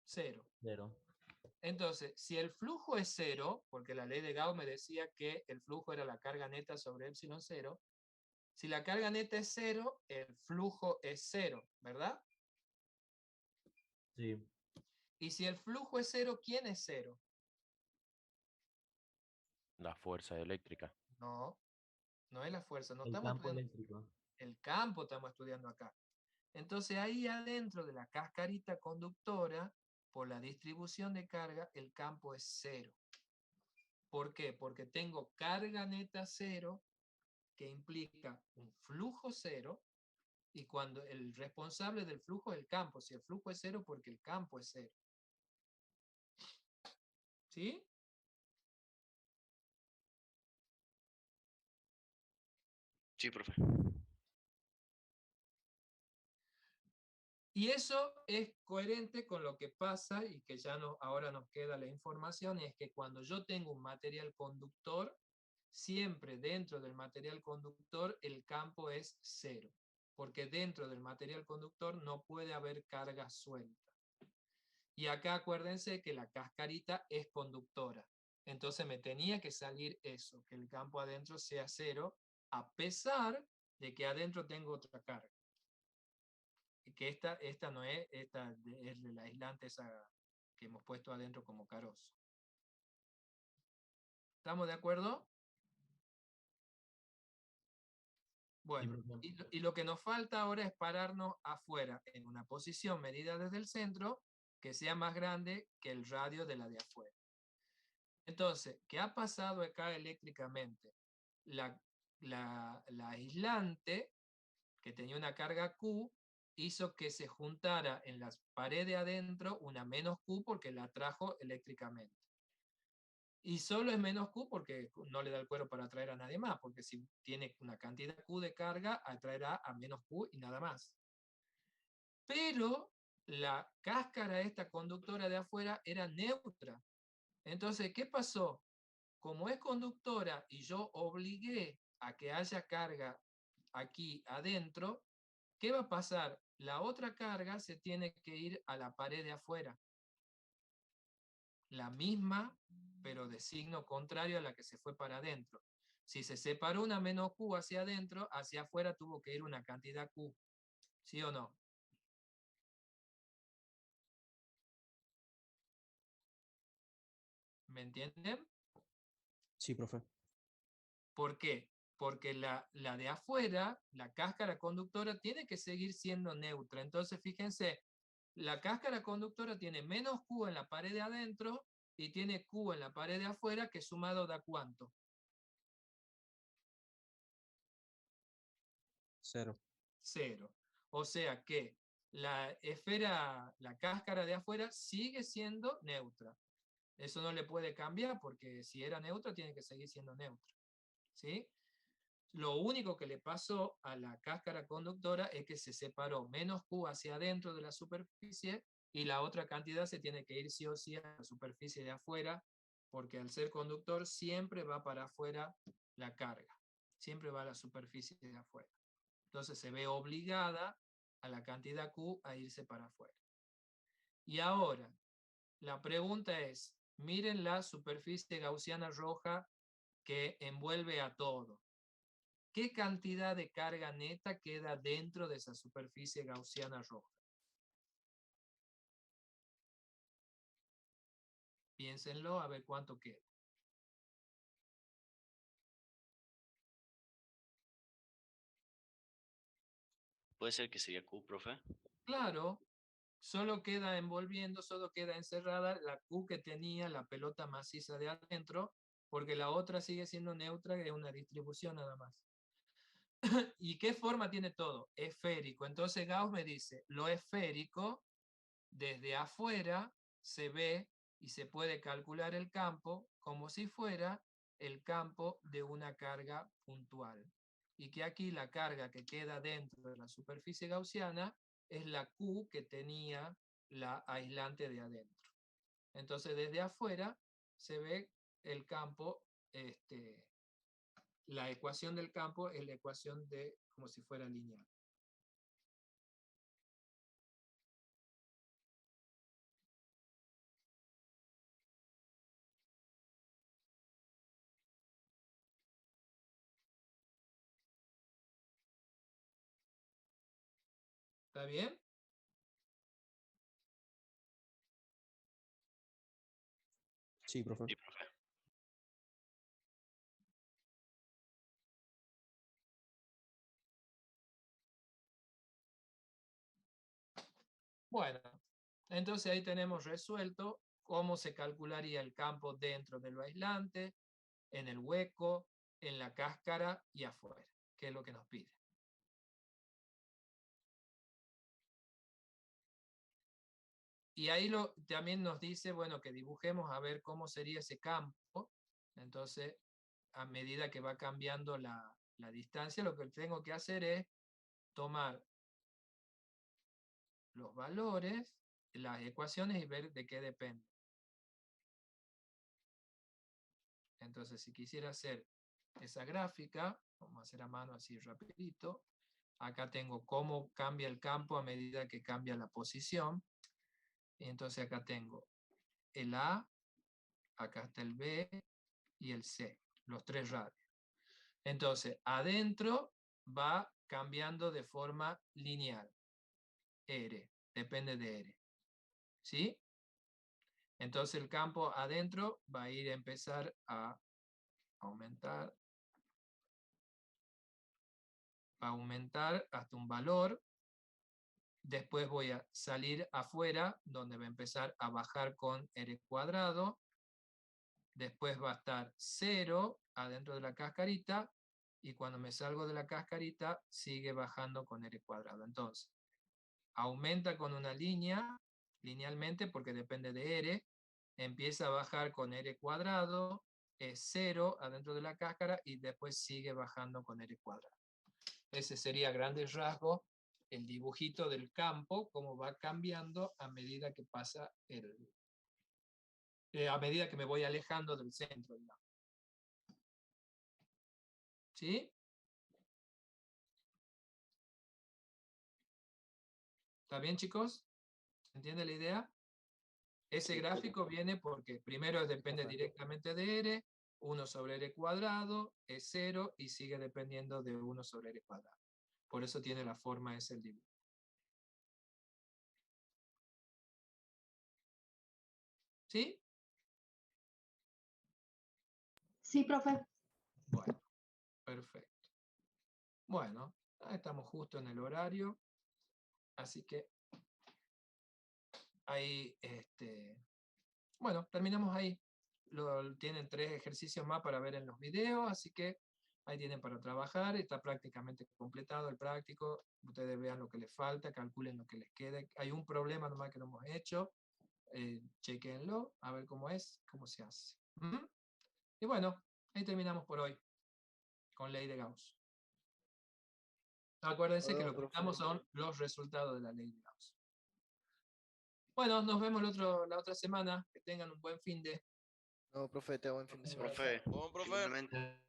0. 0. Entonces, si el flujo es 0, porque la ley de Gauss me decía que el flujo era la carga neta sobre epsilon 0, si la carga neta es 0, el flujo es 0, ¿verdad? Sí. Y si el flujo es 0, ¿quién es 0? La fuerza eléctrica. No, no es la fuerza, no El estamos campo estudiando eléctrico. el campo, estamos estudiando acá. Entonces ahí adentro de la cascarita conductora, por la distribución de carga, el campo es 0. ¿Por qué? Porque tengo carga neta 0, que implica un flujo 0, y cuando el responsable del flujo es el campo, si el flujo es 0, porque el campo es 0. ¿Sí? Sí, profe. Y eso es coherente con lo que pasa y que ya no, ahora nos queda la información, es que cuando yo tengo un material conductor, siempre dentro del material conductor el campo es 0, porque dentro del material conductor no puede haber carga suelta. Y acá acuérdense que la cascarita es conductora, entonces me tenía que salir eso, que el campo adentro sea 0, a pesar de que adentro tengo otra carga. Que esta no es, esta es el aislante esa que hemos puesto adentro como carozo. ¿Estamos de acuerdo? Bueno, y lo que nos falta ahora es pararnos afuera, en una posición medida desde el centro, que sea más grande que el radio de la de afuera. Entonces, ¿qué ha pasado acá eléctricamente? La aislante, que tenía una carga Q, hizo que se juntara en la pared de adentro una menos Q porque la atrajo eléctricamente. Y solo es menos Q porque no le da el cuero para atraer a nadie más, porque si tiene una cantidad Q de carga, atraerá a menos Q y nada más. Pero la cáscara esta conductora de afuera era neutra. Entonces, ¿qué pasó? Como es conductora y yo obligué a que haya carga aquí adentro, ¿qué va a pasar? La otra carga se tiene que ir a la pared de afuera. La misma, pero de signo contrario a la que se fue para adentro. Si se separó una menos Q hacia adentro, hacia afuera tuvo que ir una cantidad Q. ¿Sí o no? ¿Me entienden? Sí, profe. ¿Por qué? porque la de afuera, la cáscara conductora, tiene que seguir siendo neutra. Entonces, fíjense, la cáscara conductora tiene menos Q en la pared de adentro y tiene Q en la pared de afuera, que sumado da ¿cuánto? 0. 0. O sea que la esfera, la cáscara de afuera sigue siendo neutra. Eso no le puede cambiar porque si era neutra tiene que seguir siendo neutra. ¿Sí? Lo único que le pasó a la cáscara conductora es que se separó menos Q hacia adentro de la superficie y la otra cantidad se tiene que ir sí o sí a la superficie de afuera, porque al ser conductor siempre va para afuera la carga, siempre va a la superficie de afuera. Entonces se ve obligada a la cantidad Q a irse para afuera. Y ahora, la pregunta es, miren la superficie gaussiana roja que envuelve a todo. ¿Qué cantidad de carga neta queda dentro de esa superficie gaussiana roja? Piénsenlo a ver cuánto queda. ¿Puede ser que sería Q, profe? Claro, solo queda envolviendo, solo queda encerrada la Q que tenía la pelota maciza de adentro, porque la otra sigue siendo neutra, que es una distribución nada más. ¿Y qué forma tiene todo? Esférico. Entonces Gauss me dice, lo esférico, desde afuera se ve y se puede calcular el campo como si fuera el campo de una carga puntual. Y que aquí la carga que queda dentro de la superficie gaussiana es la Q que tenía la aislante de adentro. Entonces desde afuera se ve el campo, la ecuación del campo es la ecuación de como si fuera lineal. ¿Está bien? Sí, profe. Sí, profe. Bueno, entonces ahí tenemos resuelto cómo se calcularía el campo dentro de lo aislante, en el hueco, en la cáscara y afuera, que es lo que nos pide. Y ahí también nos dice, bueno, que dibujemos a ver cómo sería ese campo. Entonces, a medida que va cambiando la distancia, lo que tengo que hacer es tomar los valores, las ecuaciones y ver de qué depende. Entonces, si quisiera hacer esa gráfica, vamos a hacer a mano así rapidito. Acá tengo cómo cambia el campo a medida que cambia la posición. Y entonces acá tengo el A, acá está el B y el C, los tres radios. Entonces, adentro va cambiando de forma lineal. R, depende de R. ¿Sí? Entonces el campo adentro va a ir a empezar a aumentar. Va a aumentar hasta un valor. Después voy a salir afuera, donde va a empezar a bajar con R cuadrado. Después va a estar 0 adentro de la cascarita. Y cuando me salgo de la cascarita, sigue bajando con R cuadrado. Entonces, aumenta con una línea, linealmente, porque depende de R. Empieza a bajar con R cuadrado. Es 0 adentro de la cáscara. Y después sigue bajando con R cuadrado. Ese sería a grandes rasgos el dibujito del campo, cómo va cambiando a medida que pasa a medida que me voy alejando del centro, digamos. ¿Sí? ¿Está bien, chicos? ¿Se entiende la idea? Ese gráfico viene porque primero depende directamente de R, 1 sobre R cuadrado, es 0 y sigue dependiendo de 1 sobre R cuadrado. Por eso tiene la forma ese el dibujo. ¿Sí? Sí, profe. Bueno, perfecto. Bueno, estamos justo en el horario, así que ahí, bueno, terminamos ahí. Tienen 3 ejercicios más para ver en los videos, así que ahí tienen para trabajar. Está prácticamente completado el práctico. Ustedes vean lo que les falta, calculen lo que les quede. Hay un problema nomás que no hemos hecho. Chequenlo, a ver cómo es, cómo se hace. Y bueno, ahí terminamos por hoy con ley de Gauss. Acuérdense que lo que estamos son los resultados de la ley de Gauss. Bueno, nos vemos la otra semana. Que tengan un buen fin de. No, profe, te hago buen fin de semana. Profe, Bueno, profe. igualmente.